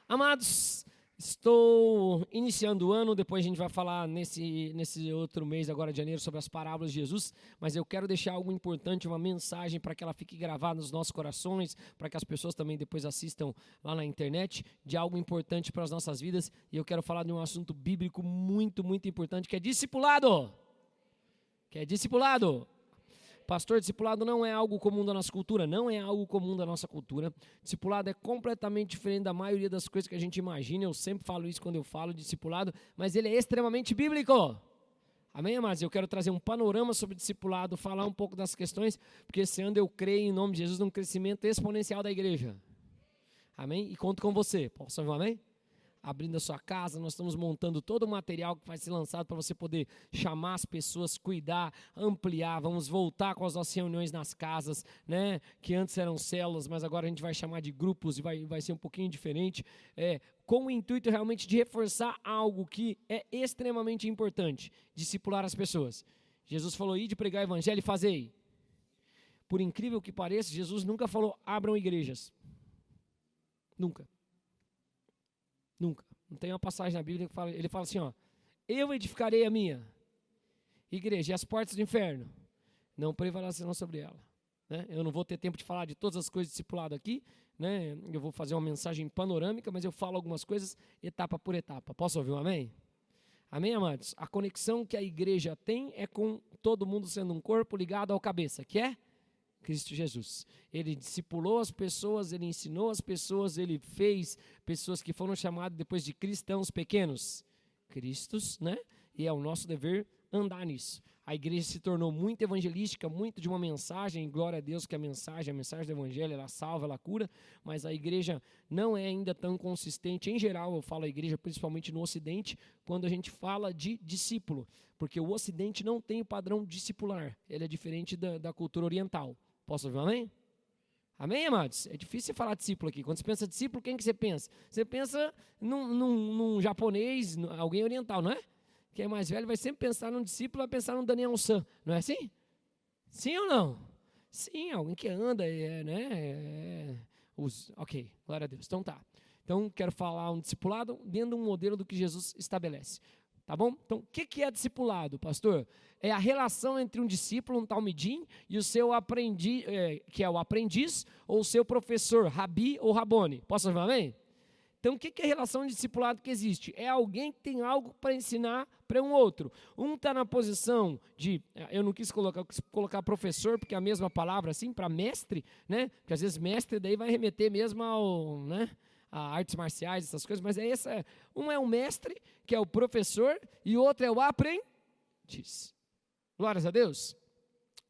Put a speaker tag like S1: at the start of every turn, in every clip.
S1: Amados, estou iniciando o ano, depois a gente vai falar nesse outro mês agora de janeiro sobre as parábolas de Jesus, mas eu quero deixar algo importante, uma mensagem para que ela fique gravada nos nossos corações, para que as pessoas também depois assistam lá na internet, de algo importante para as nossas vidas, e eu quero falar de um assunto bíblico muito, muito importante, que é discipulado. Pastor, discipulado não é algo comum da nossa cultura, não é algo comum da nossa cultura. Discipulado é completamente diferente da maioria das coisas que a gente imagina. Eu sempre falo isso quando eu falo de discipulado, mas ele é extremamente bíblico. Amém, amados? Eu quero trazer um panorama sobre discipulado, falar um pouco das questões, porque esse ano eu creio em nome de Jesus num crescimento exponencial da igreja. Amém? E conto com você. Posso ouvir um amém? Abrindo a sua casa, nós estamos montando todo o material que vai ser lançado para você poder chamar as pessoas, cuidar, ampliar. Vamos voltar com as nossas reuniões nas casas, né? Que antes eram células, mas agora a gente vai chamar de grupos e vai ser um pouquinho diferente. Com o intuito realmente de reforçar algo que é extremamente importante: discipular as pessoas. Jesus falou: ide pregar o evangelho e fazei. Por incrível que pareça, Jesus nunca falou: abram igrejas. Nunca. Não tem uma passagem na Bíblia que fala, ele fala assim, ó: eu edificarei a minha igreja e as portas do inferno não prevalecerão sobre ela. Né? Eu não vou ter tempo de falar de todas as coisas discipulado aqui, né? Eu vou fazer uma mensagem panorâmica, mas eu falo algumas coisas etapa por etapa. Posso ouvir um amém? Amém, amados? A conexão que a igreja tem é com todo mundo sendo um corpo ligado ao cabeça, que é Cristo Jesus. Ele discipulou as pessoas, ele ensinou as pessoas, ele fez pessoas que foram chamadas depois de cristãos pequenos, cristos, né? E é o nosso dever andar nisso. A igreja se tornou muito evangelística, muito de uma mensagem, glória a Deus que a mensagem do evangelho, ela salva, ela cura, mas a igreja não é ainda tão consistente. Em geral, eu falo a igreja principalmente no Ocidente, quando a gente fala de discípulo, porque o Ocidente não tem o padrão discipular, ele é diferente da cultura oriental. Posso ouvir um amém? Amém, amados? É difícil você falar discípulo aqui. Quando você pensa discípulo, quem que você pensa? Você pensa num japonês, alguém oriental, não é? Quem é mais velho vai sempre pensar num discípulo, vai pensar num Daniel San, não é assim? Sim ou não? Sim, alguém que anda, né? Ok, glória a Deus. Então tá. Então quero falar um discipulado dentro de um modelo do que Jesus estabelece. Tá bom? Então, o que é discipulado, pastor? É a relação entre um discípulo, um talmidim, e o seu aprendiz, que é o aprendiz, ou o seu professor, rabi ou rabone. Posso ouvir um amém? Então, o que é a relação de discipulado que existe? É alguém que tem algo para ensinar para um outro. Um está na posição de, eu não quis colocar professor, porque é a mesma palavra assim, para mestre, né? Porque às vezes mestre daí vai remeter mesmo ao, né? A artes marciais, essas coisas, mas um é o mestre, que é o professor, e o outro é o aprendiz. Glórias a Deus.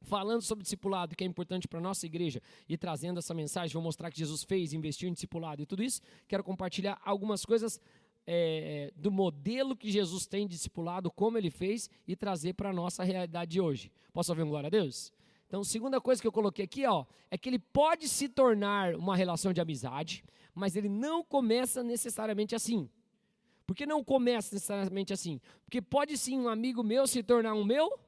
S1: Falando sobre discipulado, que é importante para a nossa igreja, e trazendo essa mensagem, vou mostrar que Jesus fez, investiu em discipulado e tudo isso, quero compartilhar algumas coisas do modelo que Jesus tem de discipulado, como ele fez, e trazer para a nossa realidade de hoje. Posso ouvir um glória a Deus? Então, segunda coisa que eu coloquei aqui, é que ele pode se tornar uma relação de amizade, mas ele não começa necessariamente assim. Por que não começa necessariamente assim? Porque pode sim um amigo meu se tornar um meu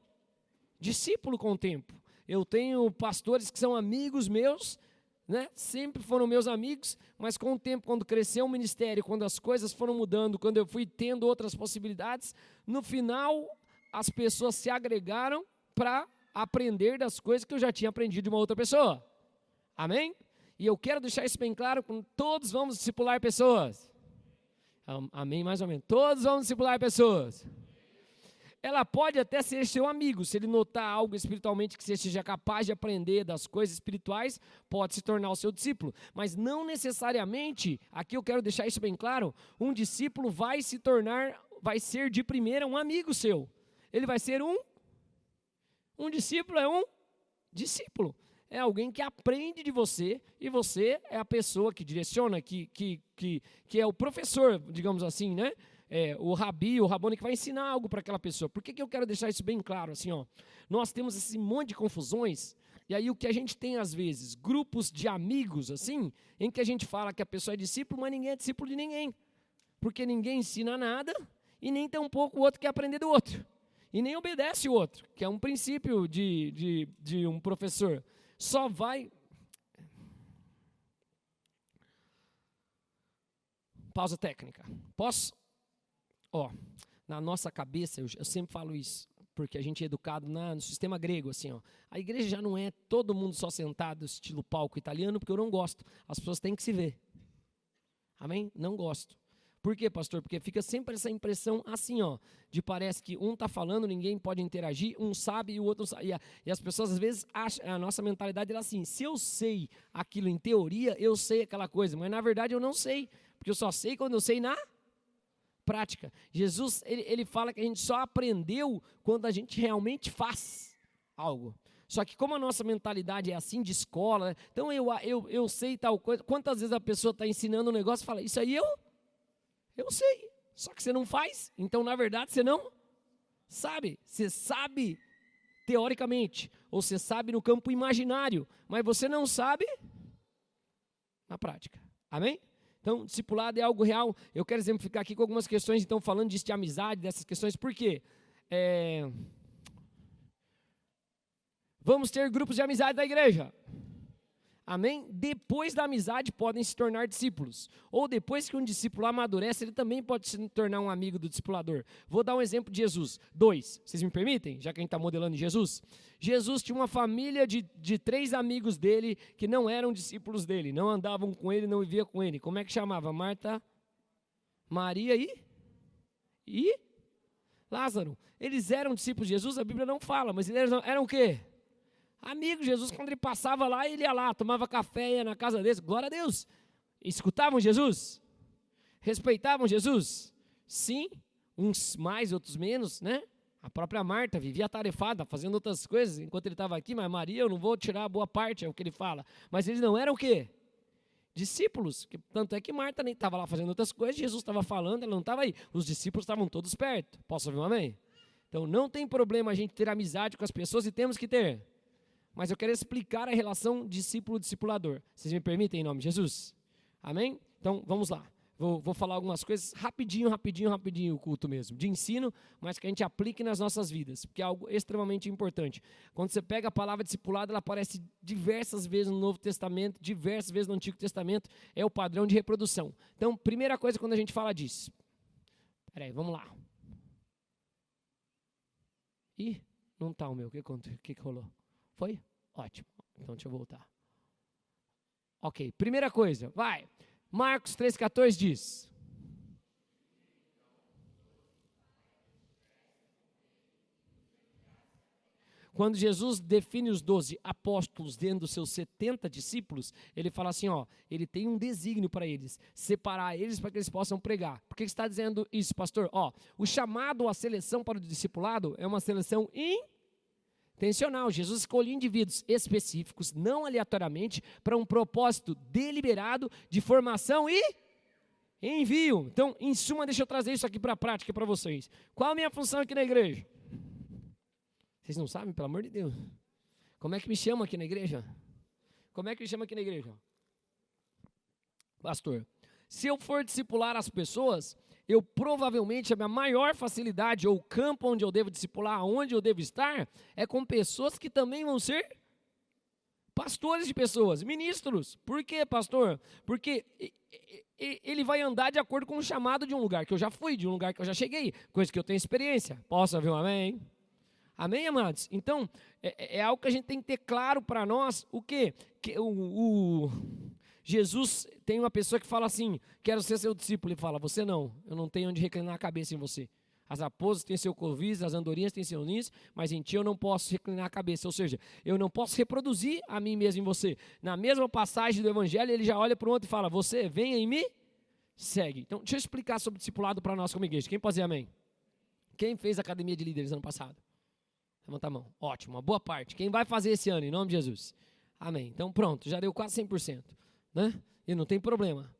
S1: discípulo com o tempo. Eu tenho pastores que são amigos meus, né? Sempre foram meus amigos, mas com o tempo, quando cresceu o ministério, quando as coisas foram mudando, quando eu fui tendo outras possibilidades, no final as pessoas se agregaram para aprender das coisas que eu já tinha aprendido de uma outra pessoa. Amém? E eu quero deixar isso bem claro, todos vamos discipular pessoas. Amém, mais ou menos. Todos vamos discipular pessoas. Ela pode até ser seu amigo, se ele notar algo espiritualmente que você seja capaz de aprender das coisas espirituais, pode se tornar o seu discípulo. Mas não necessariamente, aqui eu quero deixar isso bem claro, um discípulo vai ser de primeira um amigo seu. Ele vai ser um discípulo é um discípulo. É alguém que aprende de você, e você é a pessoa que direciona, que é o professor, digamos assim, né? O rabi, o rabone que vai ensinar algo para aquela pessoa. Por que eu quero deixar isso bem claro? Assim, nós temos esse monte de confusões, e aí o que a gente tem às vezes, grupos de amigos, assim, em que a gente fala que a pessoa é discípulo, mas ninguém é discípulo de ninguém. Porque ninguém ensina nada, e nem tampouco o outro quer aprender do outro. E nem obedece o outro, que é um princípio de um professor. Só vai... Pausa técnica. Posso? Ó, na nossa cabeça, eu sempre falo isso, porque a gente é educado no sistema grego, assim, ó. A igreja já não é todo mundo só sentado, estilo palco italiano, porque eu não gosto. As pessoas têm que se ver. Amém? Não gosto. Por quê, pastor? Porque fica sempre essa impressão assim, ó, de parece que um está falando, ninguém pode interagir, um sabe e o outro não sabe. E as pessoas, às vezes, acham, a nossa mentalidade é assim, se eu sei aquilo em teoria, eu sei aquela coisa, mas na verdade eu não sei, porque eu só sei quando eu sei na prática. Jesus, ele fala que a gente só aprendeu quando a gente realmente faz algo. Só que como a nossa mentalidade é assim de escola, então eu sei tal coisa, quantas vezes a pessoa está ensinando um negócio e fala, isso aí eu sei, só que você não faz, então na verdade você não sabe. Você sabe teoricamente, ou você sabe no campo imaginário, mas você não sabe na prática. Amém? Então, discipulado é algo real. Eu quero exemplificar aqui com algumas questões, então falando disso de amizade, dessas questões, por quê? Vamos ter grupos de amizade da igreja. Amém? Depois da amizade podem se tornar discípulos. Ou depois que um discípulo amadurece, ele também pode se tornar um amigo do discipulador. Vou dar um exemplo de Jesus. 2. Vocês me permitem? Já que a gente está modelando Jesus. Jesus tinha uma família de 3 amigos dele que não eram discípulos dele. Não andavam com ele, não viviam com ele. Como é que chamava? Marta, Maria e Lázaro. Eles eram discípulos de Jesus? A Bíblia não fala, mas eles eram o quê? Amigo, Jesus, quando ele passava lá, ele ia lá, tomava café, ia na casa deles, glória a Deus. Escutavam Jesus? Respeitavam Jesus? Sim, uns mais, outros menos, né? A própria Marta vivia atarefada, fazendo outras coisas, enquanto ele estava aqui, mas Maria, eu não vou tirar a boa parte, é o que ele fala. Mas eles não eram o quê? Discípulos, tanto é que Marta nem estava lá fazendo outras coisas, Jesus estava falando, ela não estava aí. Os discípulos estavam todos perto. Posso ouvir um amém? Então não tem problema a gente ter amizade com as pessoas e temos que ter. Mas eu quero explicar a relação discípulo-discipulador. Vocês me permitem, em nome de Jesus? Amém? Então, vamos lá. Vou falar algumas coisas rapidinho, o culto mesmo. De ensino, mas que a gente aplique nas nossas vidas. Porque é algo extremamente importante. Quando você pega a palavra discipulado, ela aparece diversas vezes no Novo Testamento, diversas vezes no Antigo Testamento. É o padrão de reprodução. Então, primeira coisa quando a gente fala disso. Peraí, vamos lá. Ih, não está o meu. O que rolou? Foi? Ótimo. Então, deixa eu voltar. Ok, primeira coisa, vai. Marcos 3,14 diz. Quando Jesus define os 12 apóstolos dentro dos seus 70 discípulos, ele fala assim, ó, ele tem um desígnio para eles, separar eles para que eles possam pregar. Por que você está dizendo isso, pastor? Ó, o chamado à seleção para o discipulado é uma seleção intencional. Jesus escolheu indivíduos específicos, não aleatoriamente, para um propósito deliberado de formação e envio. Então, em suma, deixa eu trazer isso aqui para a prática para vocês. Qual a minha função aqui na igreja? Vocês não sabem, pelo amor de Deus? Como é que me chama aqui na igreja? Como é que me chama aqui na igreja? Pastor, se eu for discipular as pessoas, eu provavelmente, a minha maior facilidade, ou o campo onde eu devo discipular, onde eu devo estar, é com pessoas que também vão ser pastores de pessoas, ministros. Por quê, pastor? Porque ele vai andar de acordo com o chamado de um lugar que eu já fui, de um lugar que eu já cheguei, coisa que eu tenho experiência. Posso ouvir um amém? Amém, amados? Então, é algo que a gente tem que ter claro para nós, o quê? Jesus tem uma pessoa que fala assim, quero ser seu discípulo, ele fala, você não, eu não tenho onde reclinar a cabeça em você. As raposas têm seu covis, as andorinhas têm seu ninhos, mas em ti eu não posso reclinar a cabeça, ou seja, eu não posso reproduzir a mim mesmo em você. Na mesma passagem do evangelho, ele já olha para o outro e fala, você venha em mim, segue. Então, deixa eu explicar sobre discipulado para nós como igreja. Quem pode dizer amém? Quem fez a academia de líderes ano passado? Levanta a mão. Ótimo, uma boa parte. Quem vai fazer esse ano, em nome de Jesus? Amém. Então, pronto, já deu quase 100%. Né? E não tem problema.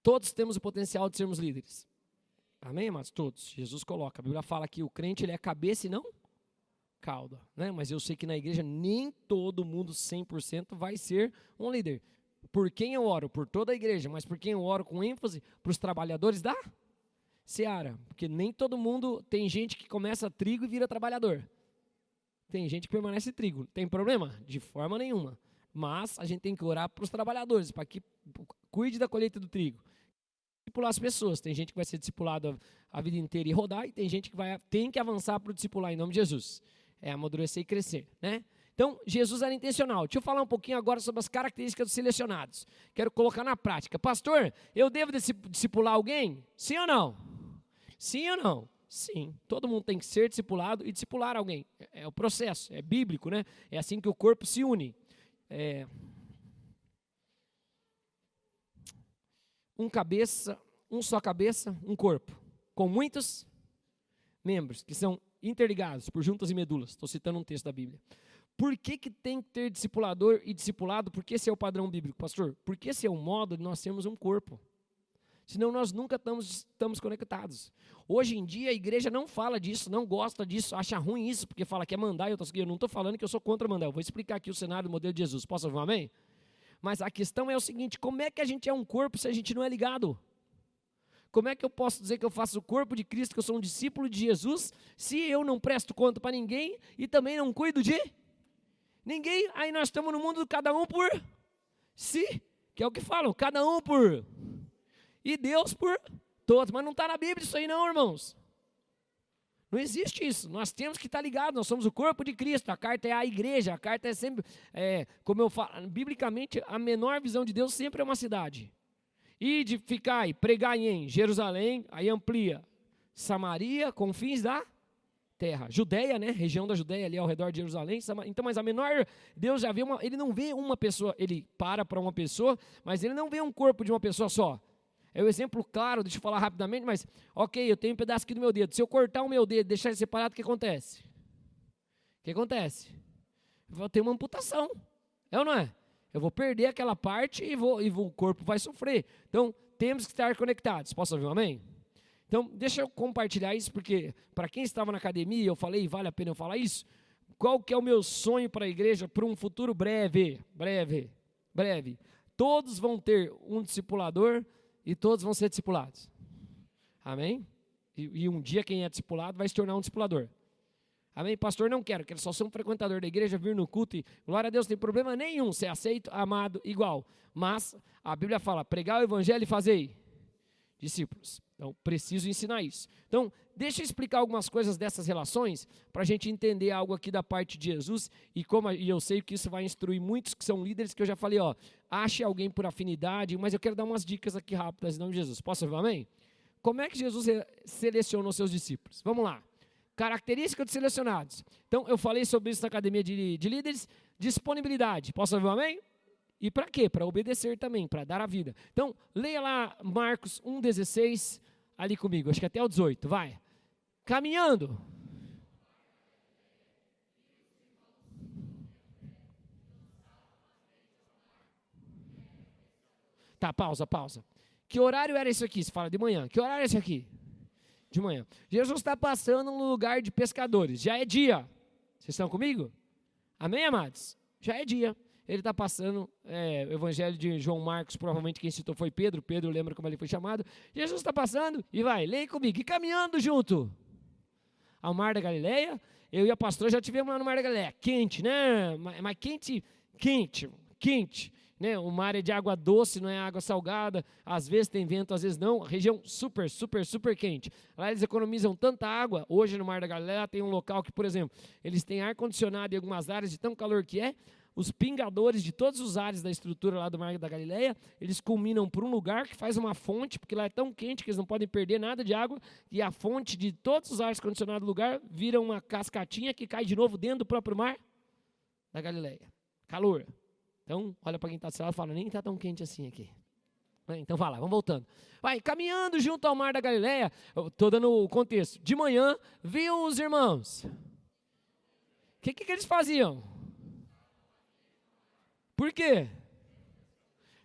S1: Todos temos o potencial de sermos líderes. Amém, amados? Todos. Jesus coloca. A Bíblia fala que o crente ele é cabeça e não cauda. Né? Mas eu sei que na igreja nem todo mundo 100% vai ser um líder. Por quem eu oro? Por toda a igreja. Mas por quem eu oro com ênfase? Para os trabalhadores da seara. Porque nem todo mundo... Tem gente que começa trigo e vira trabalhador. Tem gente que permanece trigo. Tem problema? De forma nenhuma. Mas a gente tem que orar para os trabalhadores, para que cuide da colheita do trigo. discipular as pessoas. Tem gente que vai ser discipulado a vida inteira e rodar, e tem gente que tem que avançar para o discipular em nome de Jesus. É amadurecer e crescer, né? Então, Jesus era intencional. Deixa eu falar um pouquinho agora sobre as características dos selecionados. Quero colocar na prática. Pastor, eu devo discipular alguém? Sim ou não? Sim ou não? Sim. Todo mundo tem que ser discipulado e discipular alguém. É o processo, é bíblico, né? É assim que o corpo se une. Um só cabeça, um corpo, com muitos membros, que são interligados por juntas e medulas. Estou citando um texto da Bíblia. Por que tem que ter discipulador e discipulado? Porque esse é o padrão bíblico, pastor. Porque esse é o modo de nós termos um corpo. Senão nós nunca estamos conectados. Hoje em dia a igreja não fala disso, não gosta disso, acha ruim isso, porque fala que é mandar. Eu não estou falando que eu sou contra mandar. Eu vou explicar aqui o cenário do modelo de Jesus. Posso ouvir um amém? Mas a questão é o seguinte: como é que a gente é um corpo se a gente não é ligado? Como é que eu posso dizer que eu faço o corpo de Cristo, que eu sou um discípulo de Jesus, se eu não presto conta para ninguém e também não cuido de ninguém? Aí nós estamos no mundo cada um por si, que é o que falam, cada um por e Deus por todos. Mas não está na Bíblia isso aí não, irmãos. Não existe isso. Nós temos que estar ligados. Nós somos o corpo de Cristo. A carta é a igreja. A carta é sempre, como eu falo, biblicamente, a menor visão de Deus sempre é uma cidade. E de ficar e pregar em Jerusalém, aí amplia Samaria, confins da terra. Judeia, né? Região da Judeia ali ao redor de Jerusalém. Então, mas a menor, Deus já vê ele não vê uma pessoa, ele para uma pessoa, mas ele não vê um corpo de uma pessoa só. É um exemplo claro, deixa eu falar rapidamente, mas, ok, eu tenho um pedaço aqui do meu dedo. Se eu cortar o meu dedo e deixar ele separado, o que acontece? O que acontece? Eu vou ter uma amputação. É ou não é? Eu vou perder aquela parte e o corpo vai sofrer. Então, temos que estar conectados. Posso ouvir um amém? Então, deixa eu compartilhar isso, porque para quem estava na academia, eu falei, vale a pena eu falar isso. Qual que é o meu sonho para a igreja para um futuro breve? Todos vão ter um discipulador e todos vão ser discipulados. Amém? E um dia quem é discipulado vai se tornar um discipulador. Amém? Pastor, não quero só ser um frequentador da igreja, vir no culto e, glória a Deus, não tem problema nenhum, ser aceito, amado, igual. Mas a Bíblia fala, pregar o evangelho e fazei discípulos. Então, preciso ensinar isso. Então, deixa eu explicar algumas coisas dessas relações, para a gente entender algo aqui da parte de Jesus, e eu sei que isso vai instruir muitos que são líderes, que eu já falei, ache alguém por afinidade, mas eu quero dar umas dicas aqui rápidas em nome de Jesus. Posso ouvir, amém? Como é que Jesus selecionou seus discípulos? Vamos lá. Característica dos selecionados. Então, eu falei sobre isso na academia de líderes. Disponibilidade. Posso ouvir um amém? E para quê? Para obedecer também, para dar a vida. Então, leia lá Marcos 1,16, ali comigo, acho que até o 18, vai. Caminhando. Tá, pausa. Que horário era isso aqui? Você fala de manhã. Que horário é esse aqui? De manhã. Jesus está passando num lugar de pescadores. Já é dia. Vocês estão comigo? Amém, amados? Já é dia. Ele está passando, o evangelho de João Marcos, provavelmente quem citou foi Pedro. Pedro lembra como ele foi chamado. Jesus está passando e vai, leia comigo. E caminhando junto ao Mar da Galileia. Eu e a pastora já tivemos lá no Mar da Galileia. Quente, né? Mas quente. Né? O mar é de água doce, não é água salgada, às vezes tem vento, às vezes não, região super quente. Lá eles economizam tanta água. Hoje no Mar da Galileia tem um local que, por exemplo, eles têm ar-condicionado em algumas áreas de tão calor que é. Os pingadores de todos os ares da estrutura lá do Mar da Galileia, eles culminam por um lugar que faz uma fonte, porque lá é tão quente que eles não podem perder nada de água, e a fonte de todos os ares condicionados do lugar vira uma cascatinha que cai de novo dentro do próprio Mar da Galileia. Calor. Então, olha para quem está do seu lado e fala, nem está tão quente assim aqui. Então, vai lá, vamos voltando. Vai, caminhando junto ao Mar da Galileia, estou dando o contexto. De manhã, viam os irmãos. O que eles faziam? Por quê?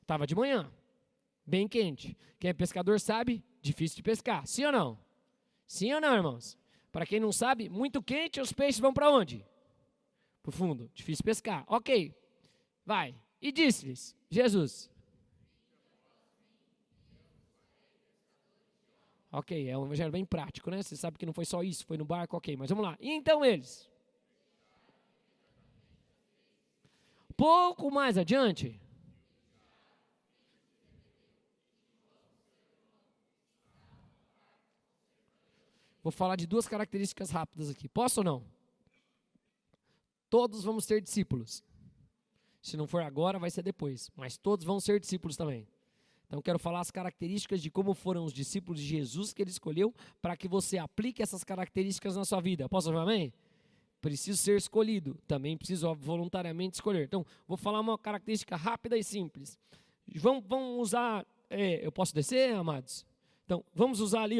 S1: Estava de manhã, bem quente. Quem é pescador sabe, difícil de pescar. Sim ou não? Sim ou não, irmãos? Para quem não sabe, muito quente, os peixes vão para onde? Para o fundo, difícil pescar. Ok. Vai, e disse-lhes, Jesus. Ok, é um evangelho bem prático, né? Você sabe que não foi só isso, foi no barco, ok, mas vamos lá. E então eles, pouco mais adiante, Vou falar de 2 características rápidas aqui. Posso ou não? Todos vamos ser discípulos. Se não for agora, vai ser depois. Mas todos vão ser discípulos também. Então, quero falar as características de como foram os discípulos de Jesus que ele escolheu para que você aplique essas características na sua vida. Posso ouvir amém? Preciso ser escolhido. Também preciso voluntariamente escolher. Então, vou falar uma característica rápida e simples. Vamos usar... eu posso descer, amados? Então, vamos usar ali,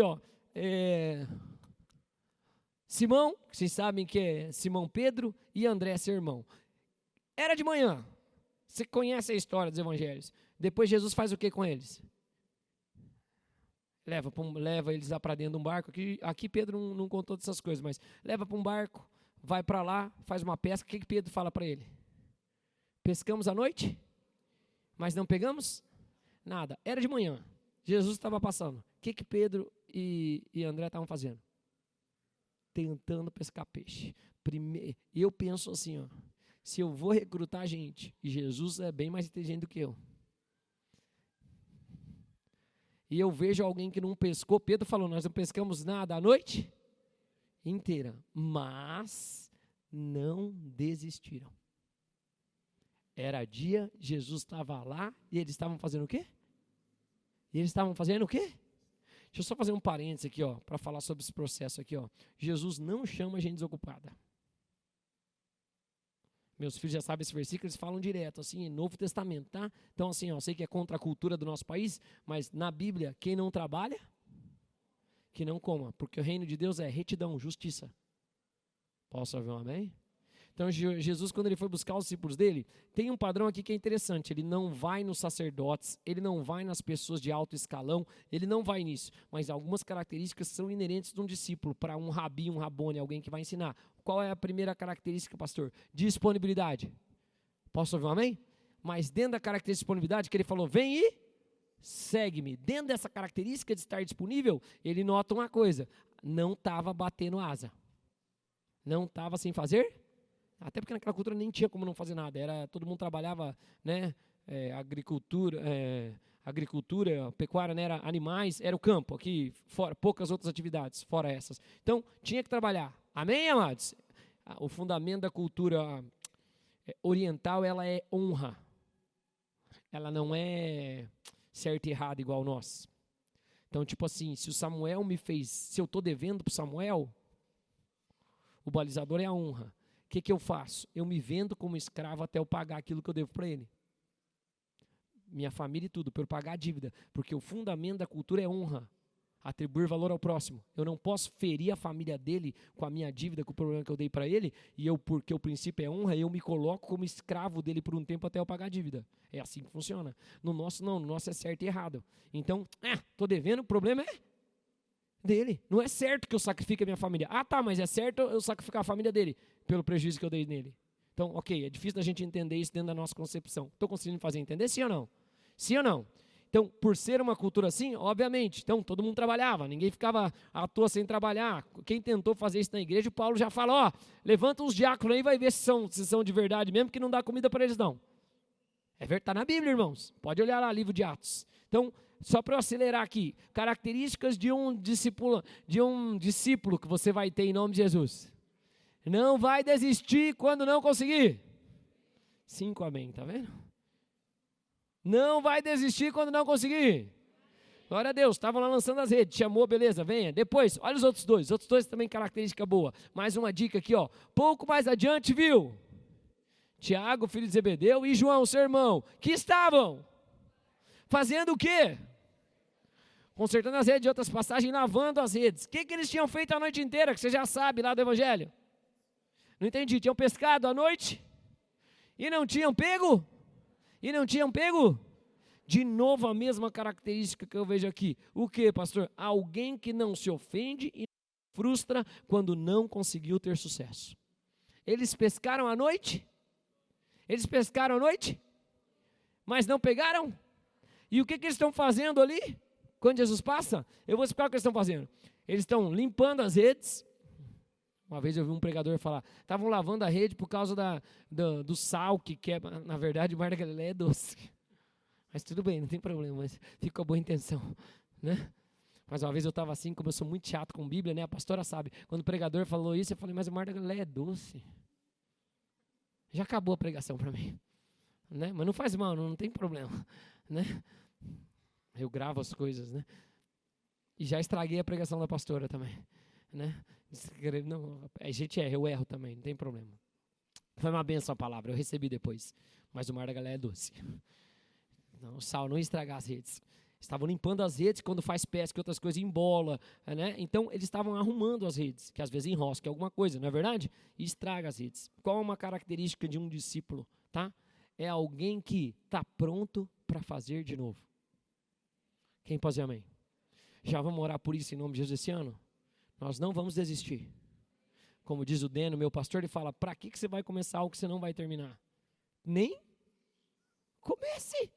S1: Simão, que vocês sabem que é Simão Pedro, e André, seu irmão. Era de manhã. Você conhece a história dos evangelhos. Depois Jesus faz o que com eles? Leva eles lá para dentro de um barco. Aqui Pedro não contou dessas coisas, mas leva para um barco, vai para lá, faz uma pesca. O que Pedro fala para ele? Pescamos à noite, mas não pegamos nada. Era de manhã. Jesus estava passando. O que Pedro e André estavam fazendo? Tentando pescar peixe. E eu penso assim, se eu vou recrutar gente, e Jesus é bem mais inteligente do que eu, e eu vejo alguém que não pescou, Pedro falou, nós não pescamos nada a noite inteira, mas não desistiram. Era dia, Jesus estava lá, e eles estavam fazendo o quê? Deixa eu só fazer um parênteses aqui, para falar sobre esse processo aqui, Jesus não chama gente desocupada. Meus filhos já sabem esse versículo, eles falam direto, assim, em Novo Testamento, tá? Então, assim, eu sei que é contra a cultura do nosso país, mas na Bíblia, quem não trabalha, que não coma, porque o reino de Deus é retidão, justiça. Posso ouvir um amém? Então, Jesus, quando ele foi buscar os discípulos dele, tem um padrão aqui que é interessante. Ele não vai nos sacerdotes, ele não vai nas pessoas de alto escalão, ele não vai nisso. Mas algumas características são inerentes de um discípulo, para um rabi, um rabone, alguém que vai ensinar. Qual é a primeira característica, pastor? Disponibilidade. Posso ouvir um amém? Mas dentro da característica de disponibilidade, que ele falou, vem e segue-me. Dentro dessa característica de estar disponível, ele nota uma coisa, não estava batendo asa. Não estava sem fazer. Até porque naquela cultura nem tinha como não fazer nada. Todo mundo trabalhava, né? Agricultura, pecuária, né, era animais, era o campo. Aqui, fora, poucas outras atividades, fora essas. Então, tinha que trabalhar. Amém, amados? O fundamento da cultura oriental, ela é honra. Ela não é certo e errado igual nós. Então, tipo assim, se eu estou devendo para o Samuel, o balizador é a honra. O que eu faço? Eu me vendo como escravo até eu pagar aquilo que eu devo para ele. Minha família e tudo, para eu pagar a dívida. Porque o fundamento da cultura é honra. Atribuir valor ao próximo. Eu não posso ferir a família dele com a minha dívida, com o problema que eu dei para ele, porque o princípio é honra, eu me coloco como escravo dele por um tempo até eu pagar a dívida. É assim que funciona. No nosso não, no nosso é certo e errado. Então, estou devendo, o problema é dele. Não é certo que eu sacrifique a minha família. Tá, mas é certo eu sacrificar a família dele pelo prejuízo que eu dei nele. Então, ok, é difícil da gente entender isso dentro da nossa concepção. Estou conseguindo fazer entender, sim ou não? Sim ou não? Então, por ser uma cultura assim, obviamente, então todo mundo trabalhava, ninguém ficava à toa sem trabalhar. Quem tentou fazer isso na igreja, o Paulo já fala, levanta uns diáconos aí e vai ver se são de verdade mesmo, que não dá comida para eles não. Está na Bíblia, irmãos. Pode olhar lá, livro de Atos. Então, só para eu acelerar aqui, características de um discípulo que você vai ter em nome de Jesus. Não vai desistir quando não conseguir. 5 amém, tá vendo? Não vai desistir quando não conseguir. Glória a Deus, estavam lá lançando as redes, chamou, beleza, venha. Depois, olha os outros dois também característica boa. Mais uma dica aqui, pouco mais adiante, viu? Tiago, filho de Zebedeu, e João, seu irmão, que estavam fazendo o quê? Consertando as redes, de outras passagens, lavando as redes. O que eles tinham feito a noite inteira, que você já sabe lá do Evangelho? Não entendi, tinham pescado à noite? E não tinham pego? De novo a mesma característica que eu vejo aqui. O que, pastor? Alguém que não se ofende e frustra quando não conseguiu ter sucesso. Eles pescaram à noite? Mas não pegaram? E o que eles estão fazendo ali? Quando Jesus passa, eu vou explicar o que eles estão fazendo. Eles estão limpando as redes. Uma vez eu vi um pregador falar, estavam lavando a rede por causa do sal, que na verdade, o Mar da Galileia é doce. Mas tudo bem, não tem problema, mas fica com a boa intenção, né? Mas uma vez eu estava assim, como eu sou muito chato com Bíblia, né? A pastora sabe. Quando o pregador falou isso, eu falei, mas o Mar da Galileia é doce. Já acabou a pregação para mim. Né? Mas não faz mal, não tem problema. Né? Eu gravo as coisas, né? E já estraguei a pregação da pastora também. Né? Não, eu erro também, não tem problema. Foi uma benção a palavra, eu recebi depois. Mas o Mar da Galileia é doce. Não, o sal não ia estragar as redes. Estavam limpando as redes, quando faz pesca e outras coisas, embola, né? Então, eles estavam arrumando as redes, que às vezes enrosca alguma coisa, não é verdade? E estraga as redes. Qual é uma característica de um discípulo, tá? É alguém que está pronto para fazer de novo. Quem pode dizer amém? Já vamos orar por isso em nome de Jesus esse ano? Nós não vamos desistir. Como diz o Deno, meu pastor, ele fala, para que você vai começar algo que você não vai terminar? Nem comece.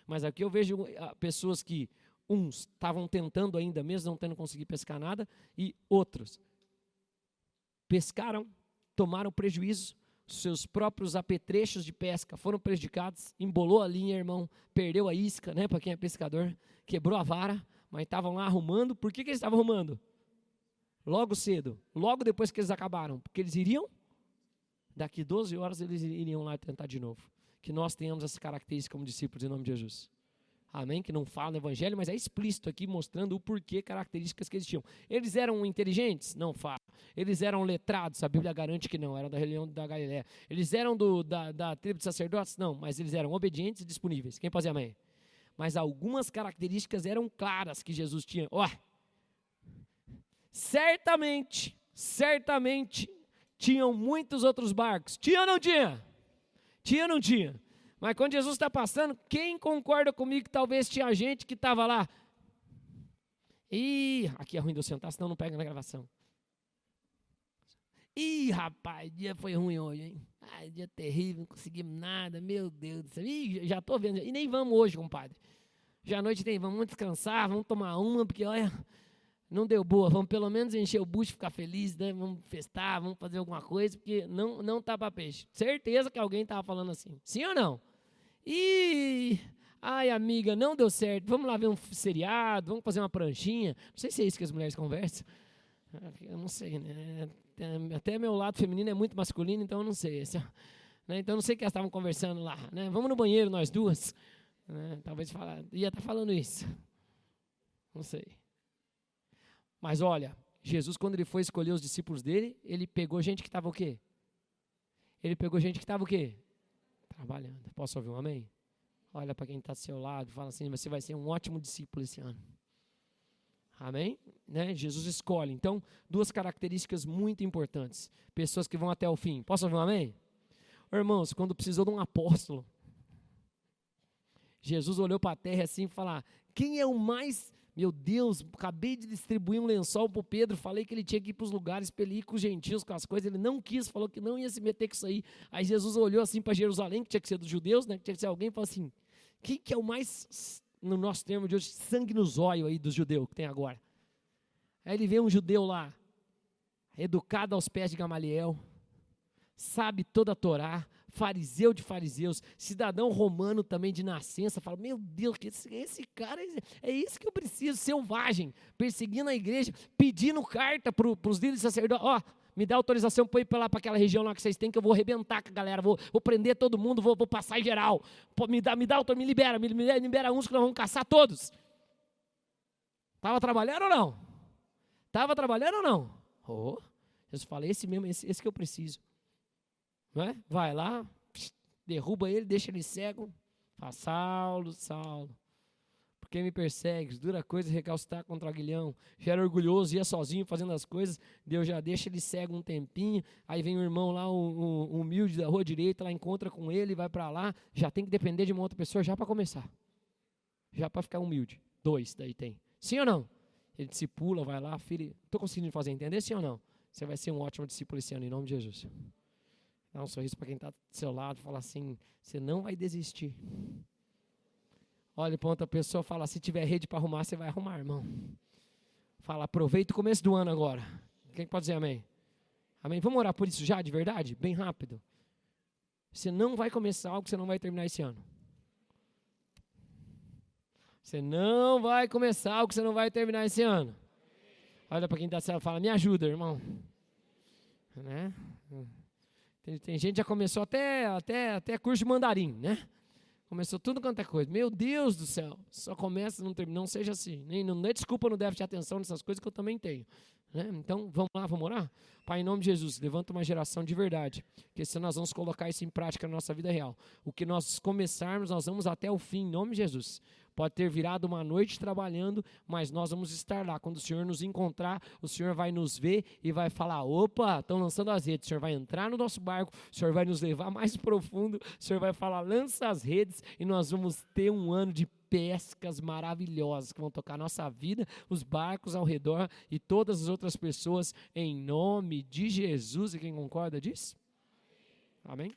S1: Mas aqui eu vejo pessoas que, uns estavam tentando ainda, mesmo não tendo conseguido pescar nada, e outros pescaram, tomaram prejuízo, seus próprios apetrechos de pesca foram prejudicados, embolou a linha, irmão, perdeu a isca, né, para quem é pescador, quebrou a vara, mas estavam lá arrumando. Por que eles estavam arrumando? Logo cedo, logo depois que eles acabaram, porque eles iriam, daqui 12 horas eles iriam lá tentar de novo. Que nós tenhamos essa característica como discípulos em nome de Jesus. Amém? Que não fala no evangelho, mas é explícito aqui mostrando o porquê, características que eles tinham. Eles eram inteligentes? Não fala. Eles eram letrados? A Bíblia garante que não, eram da região da Galileia. Eles eram da tribo de sacerdotes? Não, mas eles eram obedientes e disponíveis. Quem pode dizer amém? Mas algumas características eram claras que Jesus tinha. Ó, certamente, tinham muitos outros barcos. Tinha ou não tinha? Tinha ou não tinha? Mas quando Jesus está passando, quem concorda comigo que talvez tinha gente que estava lá? Ih, aqui é ruim de eu sentar, senão não pega na gravação. Ih, rapaz, dia foi ruim hoje, hein? Ai, dia terrível, não conseguimos nada, meu Deus do céu. Ih, já estou vendo. E nem vamos hoje, compadre. Já à noite nem vamos descansar, vamos tomar uma, porque olha, não deu boa. Vamos pelo menos encher o bucho, ficar feliz, né? Vamos festar, vamos fazer alguma coisa, porque não tá para peixe. Certeza que alguém estava falando assim. Sim ou não? Ih, ai amiga, não deu certo. Vamos lá ver um seriado, vamos fazer uma pranchinha. Não sei se é isso que as mulheres conversam. Eu não sei, né? Até meu lado feminino é muito masculino, então eu não sei. Né? Então eu não sei o que elas estavam conversando lá. Né? Vamos no banheiro, nós duas. Né? Talvez ia estar falando isso. Não sei. Mas olha, Jesus, quando ele foi escolher os discípulos dele, ele pegou gente que estava o quê? Ele pegou gente que estava o quê? Trabalhando. Posso ouvir um amém? Olha para quem está do seu lado, fala assim, você vai ser um ótimo discípulo esse ano. Amém? Né? Jesus escolhe. Então, duas características muito importantes. Pessoas que vão até o fim. Posso ouvir um amém? Irmãos, quando precisou de um apóstolo, Jesus olhou para a terra assim e falou, quem é o mais... Meu Deus, acabei de distribuir um lençol para o Pedro, falei que ele tinha que ir para os lugares, para ele ir com os gentios, com as coisas, ele não quis, falou que não ia se meter com isso aí. Aí Jesus olhou assim para Jerusalém, que tinha que ser dos judeus, né, que tinha que ser alguém, e falou assim, quem que é o mais, no nosso termo de hoje, sangue nos olhos aí dos judeus que tem agora? Aí ele vê um judeu lá, educado aos pés de Gamaliel, sabe toda a Torá, fariseu de fariseus, cidadão romano também de nascença, fala, meu Deus, esse cara, é isso que eu preciso, selvagem, perseguindo a igreja, pedindo carta para os líderes sacerdotes, ó, me dá autorização para ir para aquela região lá que vocês têm, que eu vou arrebentar com a galera, vou prender todo mundo, vou passar em geral, me libera uns que nós vamos caçar todos. Estava trabalhando ou não? Estava trabalhando ou não? Oh, Jesus fala, esse mesmo, esse que eu preciso. Não é? Vai lá, derruba ele, deixa ele cego. Fala, Saulo, por que me persegues? Dura coisa recalcitar contra aguilhão. Já era orgulhoso, ia sozinho fazendo as coisas. Deus já deixa ele cego um tempinho. Aí vem o irmão lá, um humilde da rua direita, lá encontra com ele, vai para lá. Já tem que depender de uma outra pessoa já para começar. Já para ficar humilde. 2 daí tem. Sim ou não? Ele discipula, vai lá, filho. Estou conseguindo fazer entender, sim ou não? Você vai ser um ótimo discípulo esse ano, em nome de Jesus. Dá um sorriso para quem está do seu lado, fala assim, você não vai desistir. Olha para outra pessoa, fala, se tiver rede para arrumar, você vai arrumar, irmão. Fala, aproveita o começo do ano agora. Quem pode dizer amém? Amém? Vamos orar por isso já, de verdade? Bem rápido. Você não vai começar algo que você não vai terminar esse ano. Você não vai começar algo que você não vai terminar esse ano. Olha para quem está e fala, me ajuda, irmão. Né? Tem gente que já começou até curso de mandarim, né? Começou tudo quanto é coisa. Meu Deus do céu, só começa, não termina. Não seja assim. Não dê desculpa no déficit de atenção nessas coisas que eu também tenho. Né? Então, vamos lá, vamos orar? Pai, em nome de Jesus, levanta uma geração de verdade, que se nós vamos colocar isso em prática na nossa vida real. O que nós começarmos, nós vamos até o fim, em nome de Jesus. Pode ter virado uma noite trabalhando, mas nós vamos estar lá. Quando o Senhor nos encontrar, o Senhor vai nos ver e vai falar, opa, estão lançando as redes. O Senhor vai entrar no nosso barco, o Senhor vai nos levar mais profundo, o Senhor vai falar, lança as redes e nós vamos ter um ano de pescas maravilhosas que vão tocar a nossa vida, os barcos ao redor e todas as outras pessoas, em nome de Jesus. E quem concorda disso? Amém?